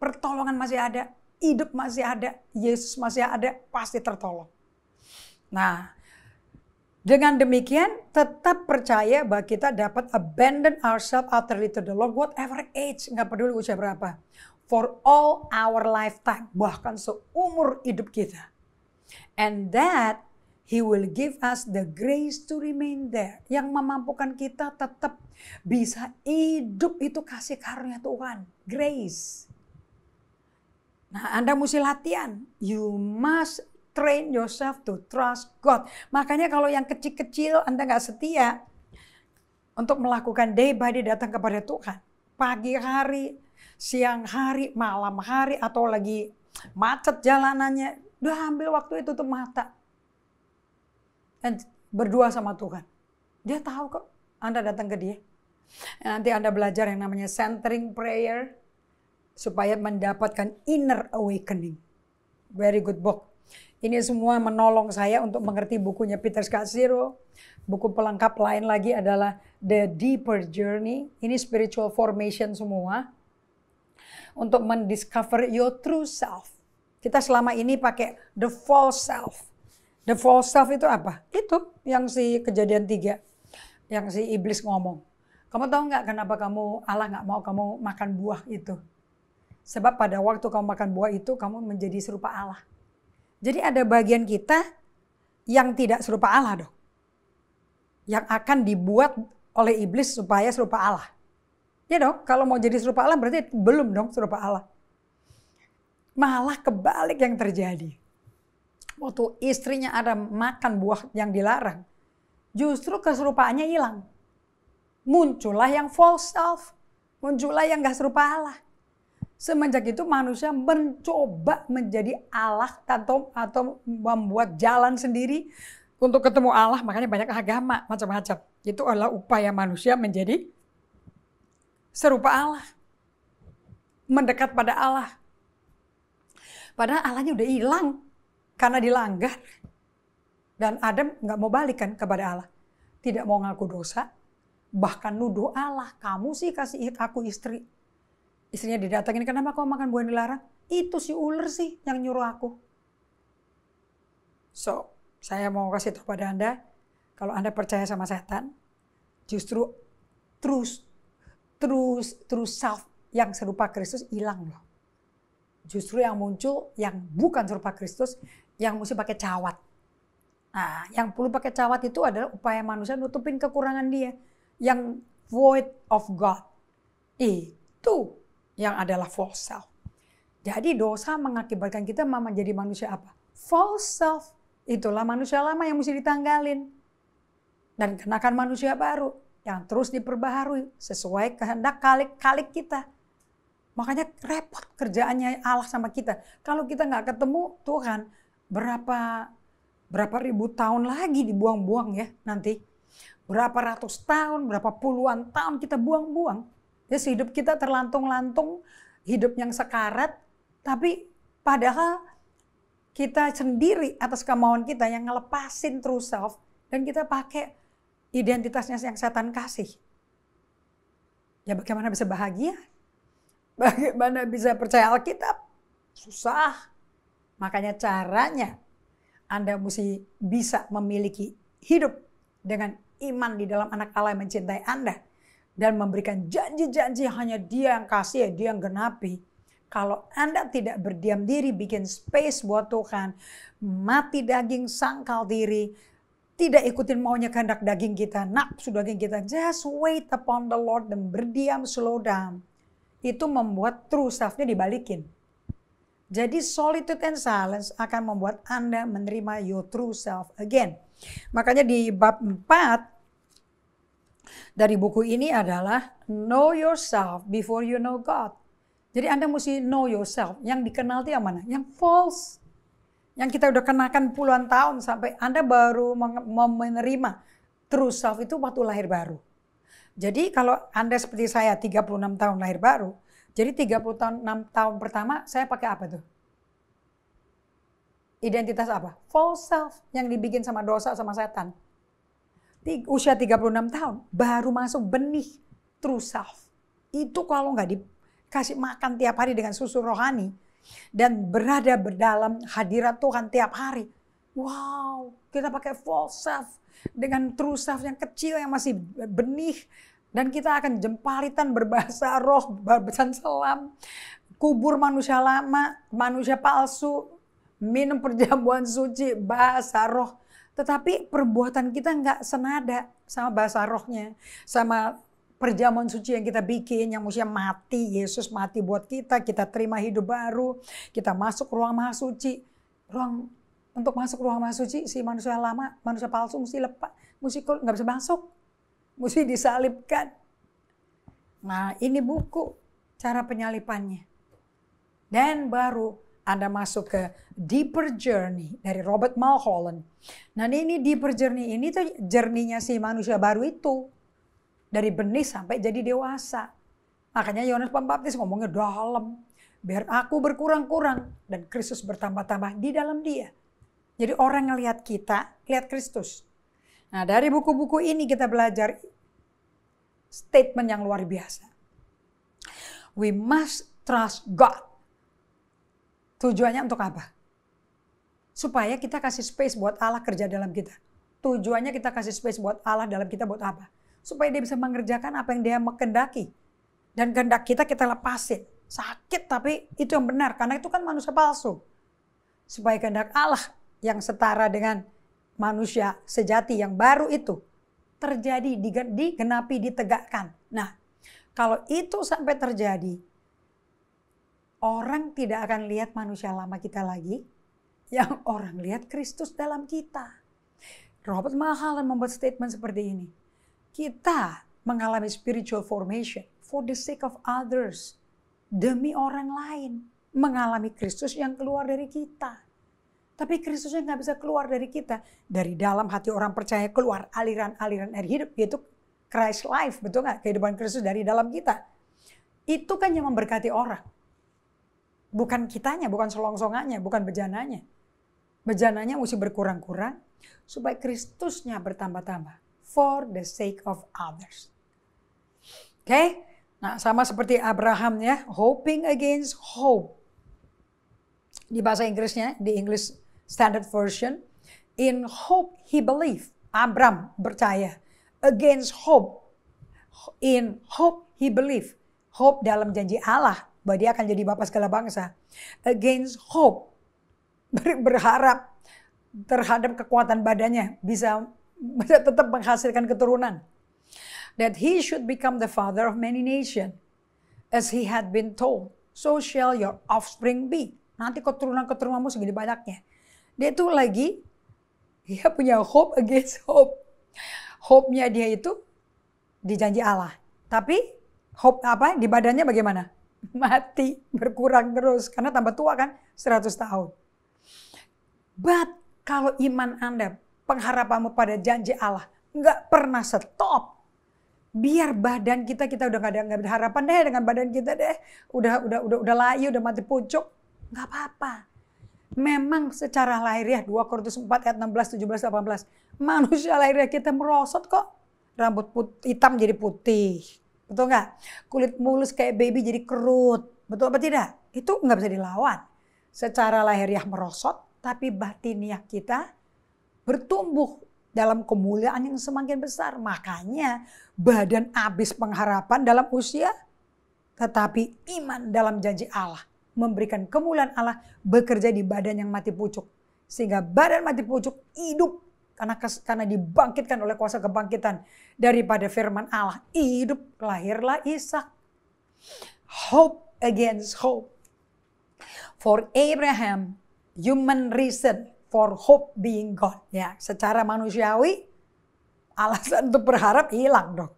Speaker 1: Pertolongan masih ada, hidup masih ada, Yesus masih ada, pasti tertolong. Nah, dengan demikian tetap percaya bahwa kita dapat abandon ourselves utterly to the Lord, whatever age, nggak peduli usia berapa, for all our lifetime, bahkan seumur hidup kita. And that He will give us the grace to remain there, yang memampukan kita tetap bisa hidup, itu kasih karunia Tuhan, grace. Nah, Anda mesti latihan. You must train yourself to trust God. Makanya kalau yang kecil-kecil Anda nggak setia untuk melakukan day by day datang kepada Tuhan. Pagi hari, siang hari, malam hari, atau lagi macet jalanannya. Udah ambil waktu itu tutup mata. Dan berdua sama Tuhan. Dia tahu kok Anda datang ke dia. Nanti Anda belajar yang namanya centering prayer. Supaya mendapatkan inner awakening. Very good book. Ini semua menolong saya untuk mengerti bukunya Peter Scazzero. Buku pelengkap lain lagi adalah The Deeper Journey. Ini spiritual formation semua. Untuk mendiscover your true self. Kita selama ini pakai the false self. The false self itu apa? Itu yang si Kejadian 3. Yang si iblis ngomong. Kamu tahu nggak kenapa Allah nggak mau kamu makan buah itu? Sebab pada waktu kamu makan buah itu, kamu menjadi serupa Allah. Jadi ada bagian kita yang tidak serupa Allah dong. Yang akan dibuat oleh iblis supaya serupa Allah. Ya dong, kalau mau jadi serupa Allah berarti belum dong serupa Allah. Malah kebalik yang terjadi. Waktu istrinya ada makan buah yang dilarang, justru keserupaannya hilang. Muncullah yang false self. Muncullah yang gak serupa Allah. Semenjak itu manusia mencoba menjadi Allah atau membuat jalan sendiri untuk ketemu Allah. Makanya banyak agama macam-macam. Itu adalah upaya manusia menjadi serupa Allah. Mendekat pada Allah. Padahal Allahnya udah hilang karena dilanggar. Dan Adam gak mau balikan kepada Allah. Tidak mau ngaku dosa. Bahkan nuduh Allah. Kamu sih kasih aku istri. Istrinya didatengin, kenapa kau makan buah yang dilarang? Itu si ular sih yang nyuruh aku. So, saya mau kasih tahu pada Anda, kalau Anda percaya sama setan, justru true self yang serupa Kristus hilang loh. Justru yang muncul yang bukan serupa Kristus, yang mesti pakai cawat. Nah, yang perlu pakai cawat itu adalah upaya manusia nutupin kekurangan dia. Yang void of God. Itu yang adalah false self. Jadi dosa mengakibatkan kita menjadi manusia apa? False self. Itulah manusia lama yang mesti ditanggalin. Dan kenakan manusia baru yang terus diperbaharui sesuai kehendak kalik kita. Makanya repot kerjaannya Allah sama kita. Kalau kita nggak ketemu Tuhan, berapa ribu tahun lagi dibuang-buang ya nanti. Berapa ratus tahun, berapa puluhan tahun kita buang-buang. Ya, hidup kita terlantung-lantung, hidup yang sekarat, tapi padahal kita sendiri atas kemauan kita yang ngelepasin true self dan kita pakai identitasnya yang setan kasih. Ya bagaimana bisa bahagia? Bagaimana bisa percaya Alkitab? Susah. Makanya caranya Anda mesti bisa memiliki hidup dengan iman di dalam anak Allah yang mencintai Anda. Dan memberikan janji-janji hanya dia yang kasih, dia yang genapi. Kalau Anda tidak berdiam diri, bikin space buat Tuhan, mati daging, sangkal diri, tidak ikutin maunya kehendak daging kita, nafsu daging kita, just wait upon the Lord dan berdiam, slow down. Itu membuat true self-nya dibalikin. Jadi solitude and silence akan membuat Anda menerima your true self again. Makanya di bab 4, dari buku ini adalah know yourself before you know God. Jadi Anda mesti know yourself. Yang dikenal itu yang mana? Yang false. Yang kita udah kenakan puluhan tahun sampai Anda baru menerima true self itu waktu lahir baru. Jadi kalau Anda seperti saya 36 tahun lahir baru. Jadi 36 tahun pertama saya pakai apa tuh? Identitas apa? False self yang dibikin sama dosa sama setan. Usia 36 tahun baru masuk benih true self. Itu kalau nggak dikasih makan tiap hari dengan susu rohani dan berada dalam hadirat Tuhan tiap hari. Wow, kita pakai false self dengan true self yang kecil yang masih benih dan kita akan jempalitan berbahasa roh, berpesan selam, kubur manusia lama, manusia palsu, minum perjamuan suci, bahasa roh. Tetapi perbuatan kita nggak senada sama bahasa rohnya, sama perjamuan suci yang kita bikin, yang mestinya mati, Yesus mati buat kita terima hidup baru, kita masuk ruang maha suci. Untuk masuk ruang maha suci, si manusia lama, manusia palsu mesti lepas, mesti nggak bisa masuk, mesti disalibkan. Nah, ini buku cara penyalipannya. Dan baru Anda masuk ke Deeper Journey dari Robert Mulholland. Nah, ini Deeper Journey ini tuh journey-nya si manusia baru itu. Dari benih sampai jadi dewasa. Makanya Yohanes Pembaptis ngomongnya dalam. Biar aku berkurang-kurang dan Kristus bertambah-tambah di dalam dia. Jadi orang ngelihat kita, lihat Kristus. Nah, dari buku-buku ini kita belajar statement yang luar biasa. We must trust God. Tujuannya untuk apa? Supaya kita kasih space buat Allah kerja dalam kita. Tujuannya kita kasih space buat Allah dalam kita buat apa? Supaya dia bisa mengerjakan apa yang dia kehendaki. Dan kehendak kita lepasin. Sakit tapi itu yang benar. Karena itu kan manusia palsu. Supaya kehendak Allah yang setara dengan manusia sejati yang baru itu terjadi, digenapi, ditegakkan. Nah, kalau itu sampai terjadi, orang tidak akan lihat manusia lama kita lagi. Yang orang lihat Kristus dalam kita. Robert Mulholland membuat statement seperti ini. Kita mengalami spiritual formation for the sake of others. Demi orang lain. Mengalami Kristus yang keluar dari kita. Tapi Kristusnya nggak bisa keluar dari kita. Dari dalam hati orang percaya keluar aliran-aliran air hidup. Yaitu Christ life. Betul nggak? Kehidupan Kristus dari dalam kita. Itu kan yang memberkati orang. Bukan kitanya, bukan selongsongannya, bukan bejananya. Bejananya mesti berkurang-kurang. Supaya Kristusnya bertambah-tambah. For the sake of others. Oke? Nah, sama seperti Abraham ya. Hoping against hope. Di bahasa Inggrisnya, di English Standard Version. In hope he believed. Abram percaya. Against hope. In hope he believed. Hope dalam janji Allah. Bahwa dia akan jadi bapa segala bangsa. Against hope. Berharap terhadap kekuatan badannya. Bisa tetap menghasilkan keturunan. That he should become the father of many nations. As he had been told. So shall your offspring be. Nanti keturunan-keturunanmu segini banyaknya. Dia itu lagi, dia punya hope against hope. Hope-nya dia itu di janji Allah. Tapi hope apa? Di badannya bagaimana? Mati, berkurang terus. Karena tambah tua kan 100 tahun. But kalau iman Anda, pengharapanmu pada janji Allah, nggak pernah stop. Biar badan kita udah nggak ada harapan deh dengan badan kita deh. Udah layu, udah mati pucuk. Nggak apa-apa. Memang secara lahiriah 2 Korintus 4 ayat 16, 17, 18. Manusia lahiriah kita merosot kok. Rambut hitam jadi putih. Betul nggak? Kulit mulus kayak baby jadi kerut. Betul apa tidak? Itu nggak bisa dilawan. Secara lahiriah merosot, tapi batiniah kita bertumbuh dalam kemuliaan yang semakin besar. Makanya badan habis pengharapan dalam usia. Tetapi iman dalam janji Allah. Memberikan kemuliaan Allah bekerja di badan yang mati pucuk. Sehingga badan mati pucuk hidup. Karena dibangkitkan oleh kuasa kebangkitan. Daripada firman Allah. Hidup, lahirlah Ishak. Hope against hope. For Abraham, human reason for hope being God. Ya, secara manusiawi alasan untuk berharap hilang dong.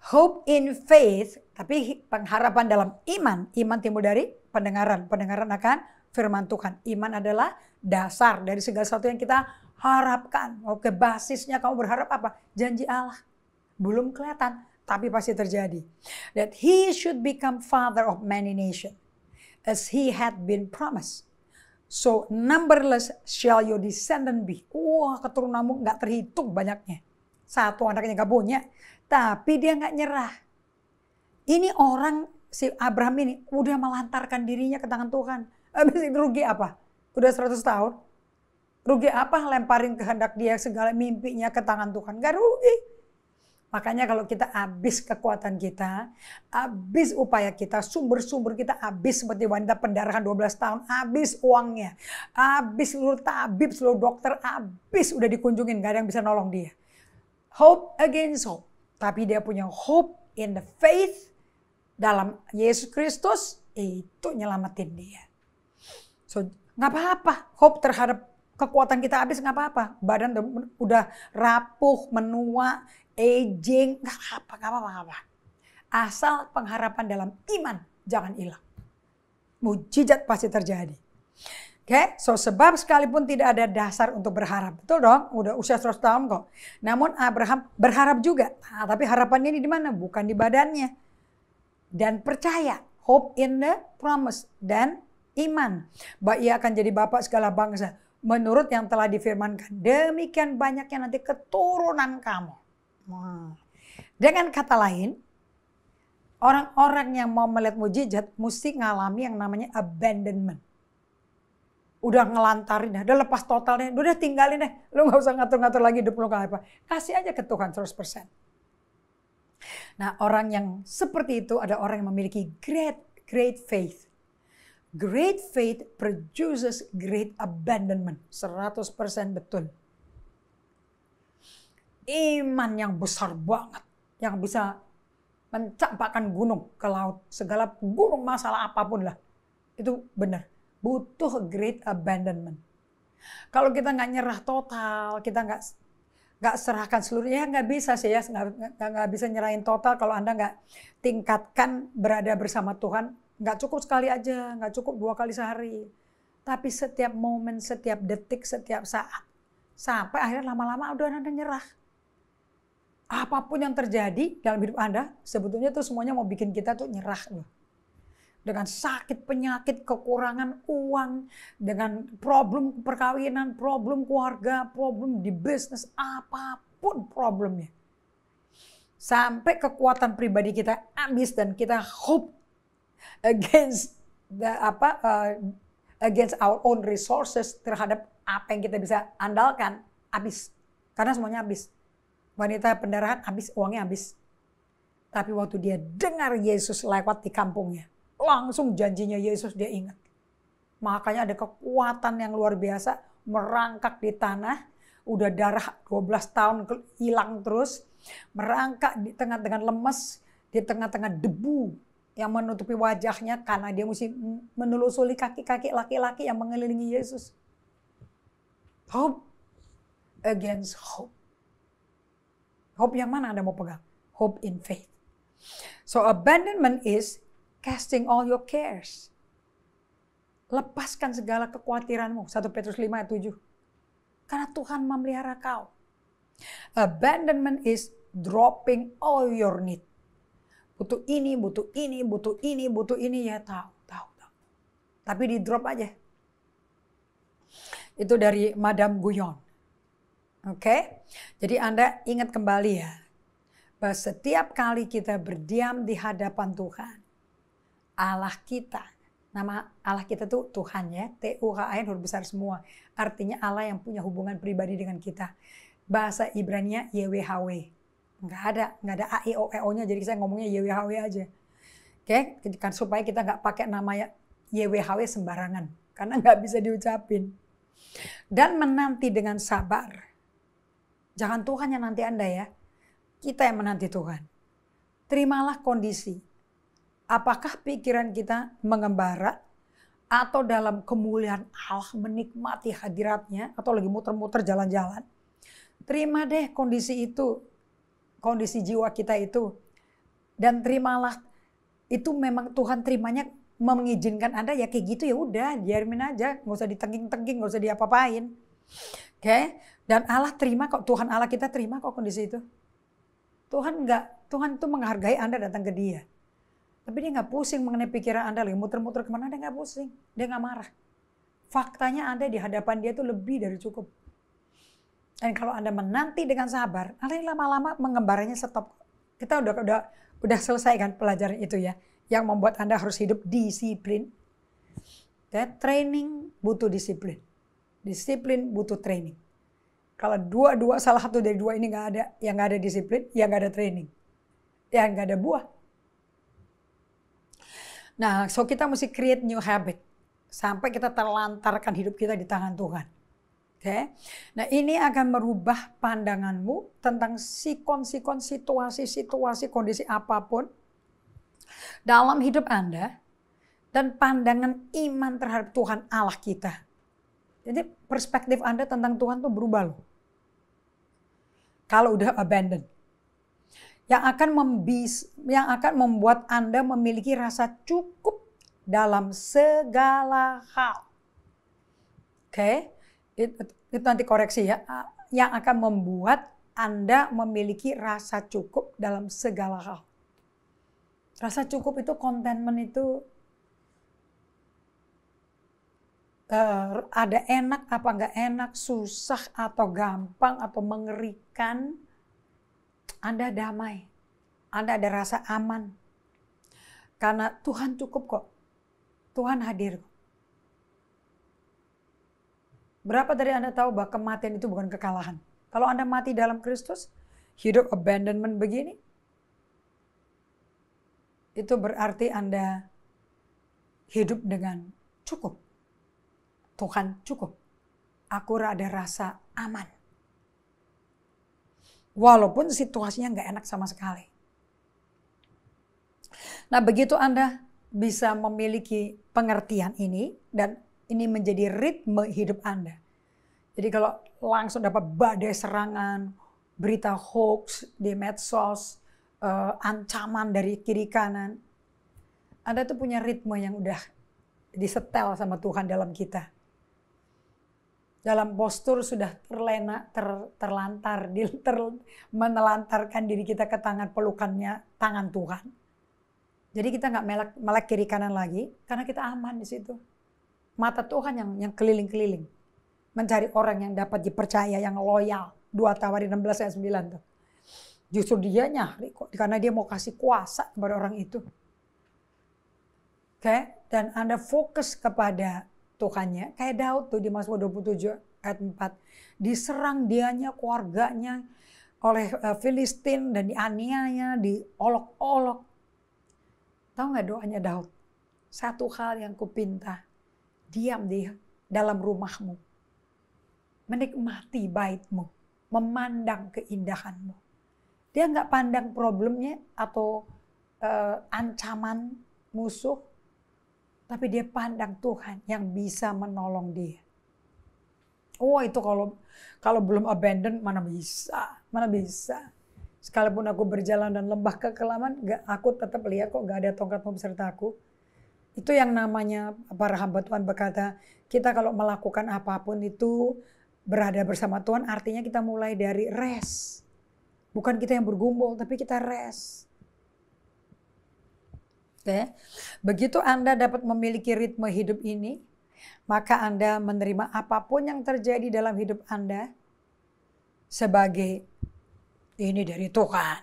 Speaker 1: Hope in faith, tapi pengharapan dalam iman. Iman timbul dari pendengaran. Pendengaran akan firman Tuhan. Iman adalah dasar dari segala sesuatu yang kita harapkan. Oke, basisnya kamu berharap apa? Janji Allah. Belum kelihatan, tapi pasti terjadi. That he should become father of many nations. As he had been promised. So numberless shall your descendant be. Wah, keturunanmu gak terhitung banyaknya. Satu anaknya gak punya. Tapi dia gak nyerah. Ini orang, si Abraham ini udah melantarkan dirinya ke tangan Tuhan. Habis itu rugi apa? Udah 100 tahun. Rugi apa lemparin kehendak dia segala mimpinya ke tangan Tuhan? Gak rugi. Makanya kalau kita habis kekuatan kita, habis upaya kita, sumber-sumber kita habis seperti wanita pendarahan 12 tahun, habis uangnya, habis seluruh tabib, seluruh dokter, habis udah dikunjungin, gak ada yang bisa nolong dia. Hope against hope. Tapi dia punya hope in the faith dalam Yesus Kristus, itu nyelamatin dia. So nggak apa-apa, hope terhadap kekuatan kita habis nggak apa-apa. Badan udah rapuh, menua, aging, nggak apa-apa. Asal pengharapan dalam iman jangan hilang. Mujizat pasti terjadi. Oke, so sebab sekalipun tidak ada dasar untuk berharap. Betul dong, udah usia 100 tahun kok. Namun Abraham berharap juga. Nah, tapi harapannya di mana? Bukan di badannya. Dan percaya, hope in the promise. Dan iman, bahwa ia akan jadi bapak segala bangsa. Menurut yang telah difirmankan, demikian banyaknya nanti keturunan kamu. Dengan kata lain, orang-orang yang mau melihat mujizat mesti ngalami yang namanya abandonment. Udah ngelantarin, udah lepas total deh, udah tinggalin deh. Lu gak usah ngatur-ngatur lagi hidup lu kayak apa. Kasih aja ke Tuhan 100%. Nah, orang yang seperti itu ada orang yang memiliki great faith. Great faith produces great abandonment. 100% betul. Iman yang besar banget. Yang bisa mencampakkan gunung ke laut. Segala gunung masalah apapun lah. Itu benar. Butuh great abandonment. Kalau kita nggak nyerah total, kita nggak serahkan seluruhnya, nggak bisa sih ya, nggak bisa nyerahin total kalau Anda nggak tingkatkan berada bersama Tuhan. Nggak cukup sekali aja, nggak cukup 2 kali sehari. Tapi setiap momen, setiap detik, setiap saat. Sampai akhirnya lama-lama udah Anda nyerah. Apapun yang terjadi dalam hidup Anda, sebetulnya tuh semuanya mau bikin kita tuh nyerah loh. Dengan sakit, penyakit, kekurangan uang, dengan problem perkawinan, problem keluarga, problem di bisnis, apapun problemnya. Sampai kekuatan pribadi kita habis dan kita hope against against our own resources, terhadap apa yang kita bisa andalkan, habis. Karena semuanya habis. Wanita pendarahan habis, uangnya habis. Tapi waktu dia dengar Yesus lewat di kampungnya, langsung janjinya Yesus dia ingat. Makanya ada kekuatan yang luar biasa merangkak di tanah. Udah darah 12 tahun hilang terus. Merangkak di tengah dengan lemes. Di tengah-tengah debu yang menutupi wajahnya. Karena dia mesti menelusuri kaki-kaki laki-laki yang mengelilingi Yesus. Hope against hope. Hope yang mana Anda mau pegang? Hope in faith. So abandonment is casting all your cares. Lepaskan segala kekhawatiranmu. 1 Petrus 5 ayat 7. Karena Tuhan memelihara kau. Abandonment is dropping all your need. Butuh ini, butuh ini, butuh ini, butuh ini. Ya tahu. Tapi di drop aja. Itu dari Madame Guyon. Oke? Jadi Anda ingat kembali ya. Bahwa setiap kali kita berdiam di hadapan Tuhan, Allah kita, nama Allah kita tuh Tuhan ya, Tuhan huruf besar semua. Artinya Allah yang punya hubungan pribadi dengan kita. Bahasa Ibrani-nya YWHW. Nggak ada A, I, O, E, O-nya, jadi saya ngomongnya YWHW aja. Oke, kan supaya kita nggak pakai nama YWHW sembarangan. Karena nggak bisa diucapin. Dan menanti dengan sabar. Jangan Tuhan yang nanti Anda ya. Kita yang menanti Tuhan. Terimalah kondisi. Apakah pikiran kita mengembara atau dalam kemuliaan Allah menikmati hadiratnya atau lagi muter-muter jalan-jalan. Terima deh kondisi itu, kondisi jiwa kita itu. Dan terimalah, itu memang Tuhan terimanya mengizinkan Anda ya kayak gitu ya udah, biarin aja, nggak usah ditengking-tengking, nggak usah diapa-apain. Oke? Dan Allah terima kok, Tuhan Allah kita terima kok kondisi itu. Tuhan itu menghargai Anda datang ke Dia. Tapi Dia nggak pusing mengenai pikiran Anda lagi muter-muter kemana, Dia nggak pusing, Dia nggak marah. Faktanya Anda di hadapan Dia itu lebih dari cukup. Dan kalau Anda menanti dengan sabar, Allah lama-lama mengembaranya stop. Kita udah selesai kan pelajaran itu ya, yang membuat Anda harus hidup disiplin. Dan training butuh disiplin, disiplin butuh training. Kalau salah satu dari dua ini nggak ada, yang nggak ada disiplin, yang nggak ada training, yang nggak ada buah. Nah, so kita mesti create new habit sampai kita terlantarkan hidup kita di tangan Tuhan. Oke. Nah, ini akan merubah pandanganmu tentang sikon-sikon situasi-situasi kondisi apapun dalam hidup Anda dan pandangan iman terhadap Tuhan Allah kita. Jadi perspektif Anda tentang Tuhan tuh berubah loh. Kalau udah abandon. Yang akan membuat Anda memiliki rasa cukup dalam segala hal. Oke. Itu nanti koreksi ya. Yang akan membuat Anda memiliki rasa cukup dalam segala hal. Rasa cukup itu, contentment itu ada enak apa nggak enak, susah atau gampang atau mengerikan, Anda damai. Anda ada rasa aman. Karena Tuhan cukup kok. Tuhan hadir kok. Berapa dari Anda tahu bahwa kematian itu bukan kekalahan? Kalau Anda mati dalam Kristus, hidup abandonment begini, itu berarti Anda hidup dengan cukup. Tuhan cukup. Aku ada rasa aman. Walaupun situasinya nggak enak sama sekali. Nah, begitu Anda bisa memiliki pengertian ini dan ini menjadi ritme hidup Anda. Jadi kalau langsung dapat badai serangan, berita hoax di medsos, ancaman dari kiri kanan, Anda tuh punya ritme yang udah disetel sama Tuhan dalam kita. Dalam postur sudah menelantarkan diri kita ke tangan pelukannya, tangan Tuhan. Jadi kita nggak melek kiri kanan lagi, karena kita aman di situ. Mata Tuhan yang keliling-keliling. Mencari orang yang dapat dipercaya, yang loyal. 2 Tawarin 16 ayat 9 tuh. Justru dia nyari kok, karena dia mau kasih kuasa kepada orang itu. Oke, dan Anda fokus kepada Tuhannya. Kayak Daud tuh di Mazmur 27 ayat 4. Diserang dianya, keluarganya oleh Filistin dan dianiaya, diolok-olok. Tahu nggak doanya Daud? Satu hal yang kupinta, diam di dalam rumahmu, menikmati baitmu, memandang keindahanmu. Dia nggak pandang problemnya atau ancaman musuh, tapi dia pandang Tuhan yang bisa menolong dia. Oh, itu kalau belum abandon mana bisa. Sekalipun aku berjalan dan lembah kekelaman, aku tetap lihat kok gak ada tongkatmu besertaku. Itu yang namanya para hamba Tuhan berkata, kita kalau melakukan apapun itu berada bersama Tuhan, artinya kita mulai dari rest. Bukan kita yang bergumul, tapi kita rest. Oke. Begitu Anda dapat memiliki ritme hidup ini, maka Anda menerima apapun yang terjadi dalam hidup Anda sebagai ini dari Tuhan.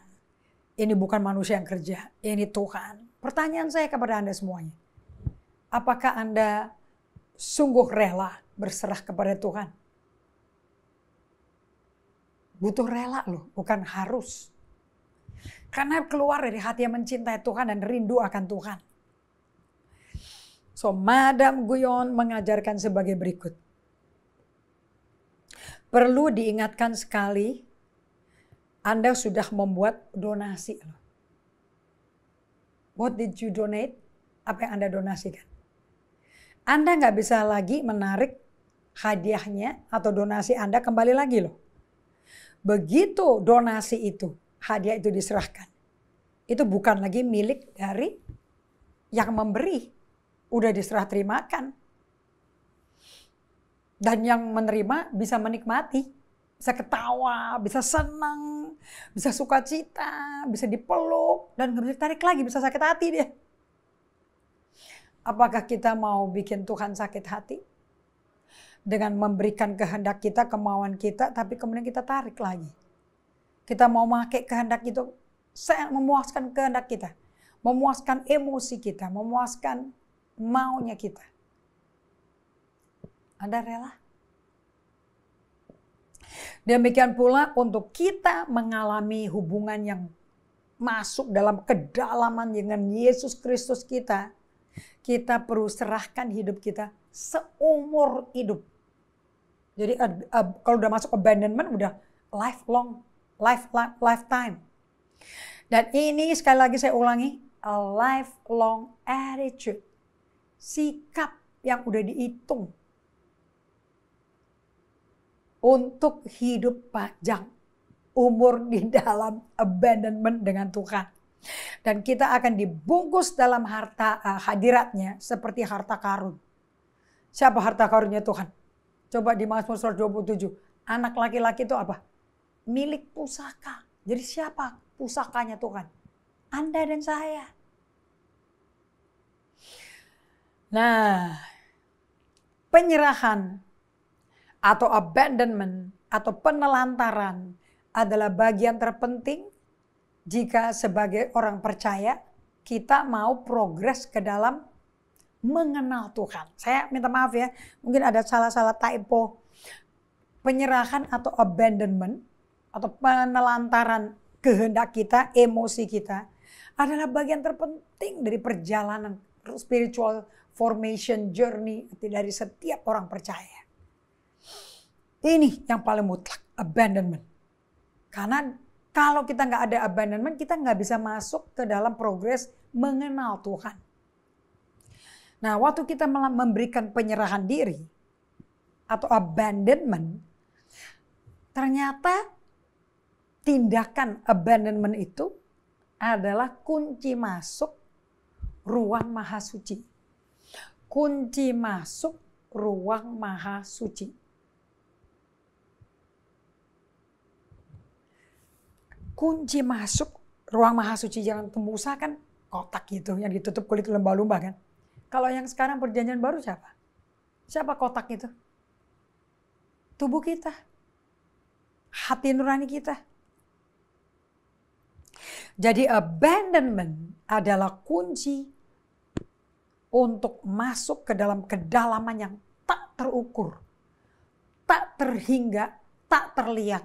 Speaker 1: Ini bukan manusia yang kerja, ini Tuhan. Pertanyaan saya kepada Anda semuanya. Apakah Anda sungguh rela berserah kepada Tuhan? Butuh rela loh, bukan harus. Karena keluar dari hati yang mencintai Tuhan dan rindu akan Tuhan. So, Madam Guyon mengajarkan sebagai berikut. Perlu diingatkan sekali, Anda sudah membuat donasi. What did you donate? Apa yang Anda donasikan? Anda nggak bisa lagi menarik hadiahnya atau donasi Anda kembali lagi loh. Begitu donasi itu, hadiah itu diserahkan. Itu bukan lagi milik dari yang memberi. Udah diserah terimakan. Dan yang menerima bisa menikmati. Bisa ketawa, bisa senang, bisa sukacita, bisa dipeluk. Dan gak bisa tarik lagi, bisa sakit hati dia. Apakah kita mau bikin Tuhan sakit hati? Dengan memberikan kehendak kita, kemauan kita, tapi kemudian kita tarik lagi. Kita mau pakai kehendak itu, memuaskan kehendak kita. Memuaskan emosi kita, memuaskan maunya kita. Anda rela? Demikian pula untuk kita mengalami hubungan yang masuk dalam kedalaman dengan Yesus Kristus kita. Kita perlu serahkan hidup kita seumur hidup. Jadi kalau udah masuk abandonment udah lifetime. Dan ini sekali lagi saya ulangi, a lifelong attitude. Sikap yang udah dihitung untuk hidup panjang umur di dalam abandonment dengan Tuhan. Dan kita akan dibungkus dalam harta hadiratnya seperti harta karun. Siapa harta karunnya Tuhan? Coba di Mazmur 127. Anak laki-laki itu apa? Milik pusaka. Jadi siapa pusakanya Tuhan? Anda dan saya. Nah, penyerahan atau abandonment atau penelantaran adalah bagian terpenting jika sebagai orang percaya kita mau progres ke dalam mengenal Tuhan. Saya minta maaf ya, mungkin ada salah-salah typo. Penyerahan atau abandonment atau penelantaran kehendak kita, emosi kita adalah bagian terpenting dari perjalanan spiritual formation journey dari setiap orang percaya. Ini yang paling mutlak, abandonment. Karena kalau kita nggak ada abandonment, kita nggak bisa masuk ke dalam progres mengenal Tuhan. Nah, waktu kita memberikan penyerahan diri atau abandonment, ternyata tindakan abandonment itu adalah kunci masuk ruang maha suci. Kunci masuk ruang maha suci. Kunci masuk ruang maha suci jangan Musa kan kotak gitu yang ditutup kulit lumba-lumba kan. Kalau yang sekarang perjanjian baru siapa? Siapa kotak itu? Tubuh kita. Hati nurani kita. Jadi abandonment adalah kunci untuk masuk ke dalam kedalaman yang tak terukur, tak terhingga, tak terlihat.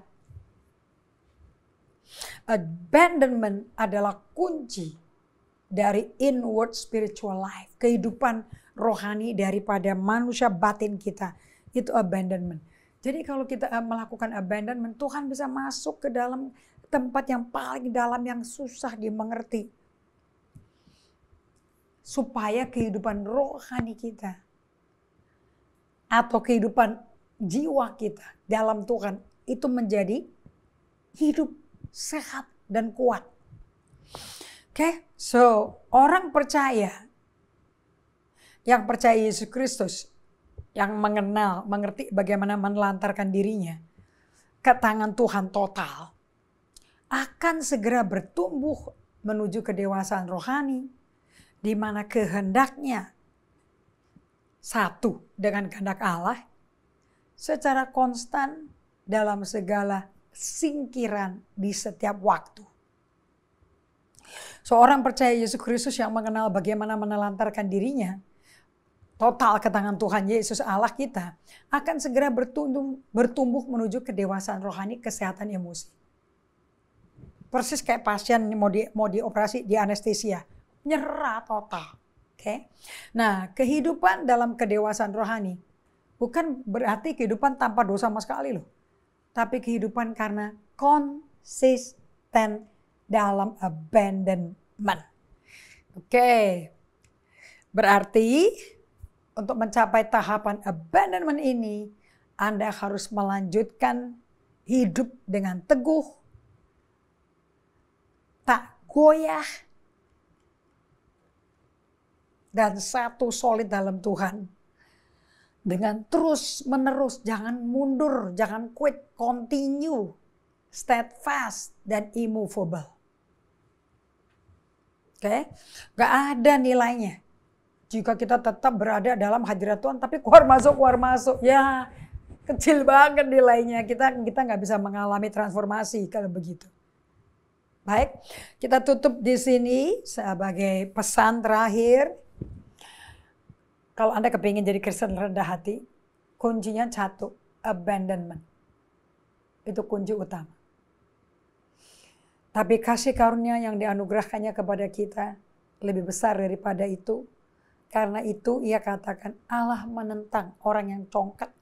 Speaker 1: Abandonment adalah kunci dari inward spiritual life, kehidupan rohani daripada manusia batin kita. Itu abandonment. Jadi kalau kita melakukan abandonment, Tuhan bisa masuk ke dalam tempat yang paling dalam yang susah dimengerti. Supaya kehidupan rohani kita atau kehidupan jiwa kita dalam Tuhan itu menjadi hidup sehat dan kuat. Oke, so orang percaya yang percaya Yesus Kristus, yang mengenal, mengerti bagaimana menelantarkan dirinya ke tangan Tuhan total, akan segera bertumbuh menuju kedewasaan rohani, di mana kehendaknya satu dengan kehendak Allah secara konstan dalam segala singkiran di setiap waktu. Seorang percaya Yesus Kristus yang mengenal bagaimana menelantarkan dirinya total ke tangan Tuhan Yesus Allah kita akan segera bertumbuh menuju kedewasaan rohani, kesehatan emosi. Persis kayak pasien mau dioperasi di anestesia. Nyerah total. Oke. Nah, kehidupan dalam kedewasaan rohani bukan berarti kehidupan tanpa dosa sama sekali loh. Tapi kehidupan karena konsisten dalam abandonment. Oke. Berarti untuk mencapai tahapan abandonment ini, Anda harus melanjutkan hidup dengan teguh, tak goyah, dan satu solid dalam Tuhan. Dengan terus menerus, jangan mundur, jangan quit, continue, steadfast, dan immovable. Oke, gak ada nilainya jika kita tetap berada dalam hadirat Tuhan, tapi keluar masuk, ya kecil banget nilainya. Kita gak bisa mengalami transformasi kalau begitu. Baik, kita tutup di sini sebagai pesan terakhir. Kalau Anda kepingin jadi Kristen rendah hati, kuncinya satu, abandonment. Itu kunci utama. Tapi kasih karunia yang dianugerahkannya kepada kita lebih besar daripada itu. Karena itu ia katakan Allah menentang orang yang congkak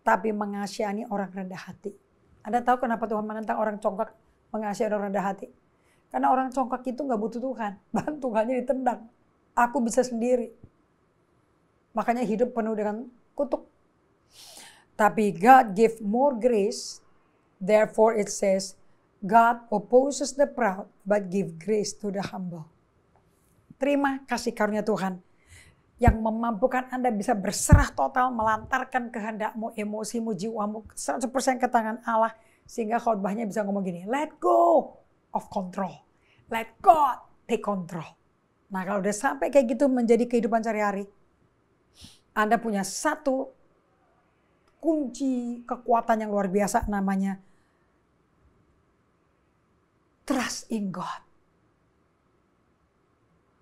Speaker 1: tapi mengasihani orang rendah hati. Anda tahu kenapa Tuhan menentang orang congkak mengasihi orang rendah hati? Karena orang congkak itu gak butuh Tuhan. Bahkan Tuhannya ditendang. Aku bisa sendiri. Makanya hidup penuh dengan kutuk. Tapi God give more grace. Therefore it says, God opposes the proud but give grace to the humble. Terima kasih karunia Tuhan yang memampukan Anda bisa berserah total, melantarkan kehendakmu, emosimu, jiwamu 100% ke tangan Allah. Sehingga khotbahnya bisa ngomong gini, let go of control. Let God take control. Nah kalau udah sampai kayak gitu menjadi kehidupan sehari-hari, Anda punya satu kunci kekuatan yang luar biasa namanya trust in God.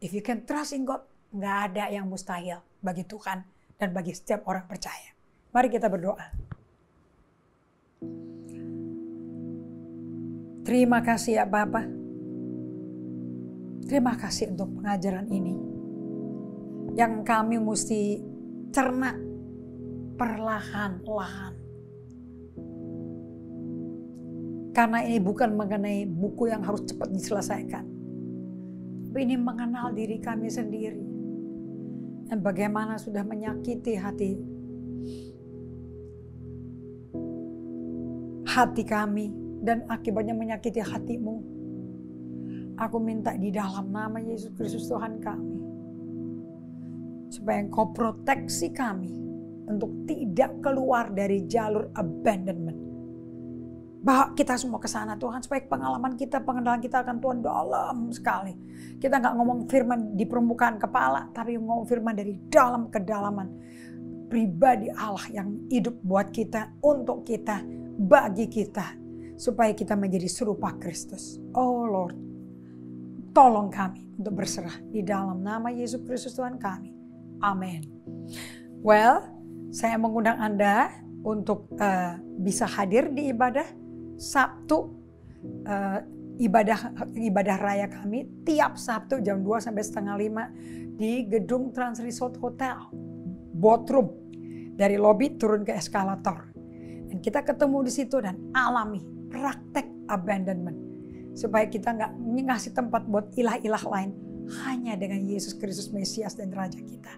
Speaker 1: If you can trust in God, nggak ada yang mustahil bagi Tuhan dan bagi setiap orang percaya. Mari kita berdoa. Terima kasih ya Bapa. Terima kasih untuk pengajaran ini. Yang kami mesti cerna perlahan-lahan. Karena ini bukan mengenai buku yang harus cepat diselesaikan. Tapi ini mengenal diri kami sendiri. Dan bagaimana sudah menyakiti hati kami. Dan akibatnya menyakiti hatimu. Aku minta di dalam nama Yesus Kristus Tuhan kami. Supaya Engkau proteksi kami. Untuk tidak keluar dari jalur abandonment. Bawa kita semua ke sana Tuhan, supaya pengalaman kita, pengenalan kita akan Tuhan dalam sekali. Kita nggak ngomong firman di permukaan kepala, tapi ngomong firman dari dalam kedalaman pribadi Allah yang hidup buat kita, untuk kita, bagi kita, supaya kita menjadi serupa Kristus. Oh Lord, tolong kami untuk berserah di dalam nama Yesus Kristus Tuhan kami. Amin. Well, saya mengundang Anda untuk bisa hadir di ibadah Sabtu, ibadah raya kami tiap Sabtu jam 2 sampai setengah 5 di gedung Trans Resort Hotel, boardroom, dari lobi turun ke eskalator. Dan kita ketemu di situ dan alami praktek abandonment, supaya kita nggak ngasih tempat buat ilah-ilah lain, hanya dengan Yesus Kristus Mesias dan Raja kita.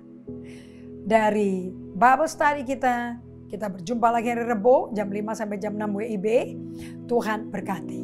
Speaker 1: Dari Bible study kita berjumpa lagi hari Rebo jam 5 sampai jam 6 WIB. Tuhan berkati.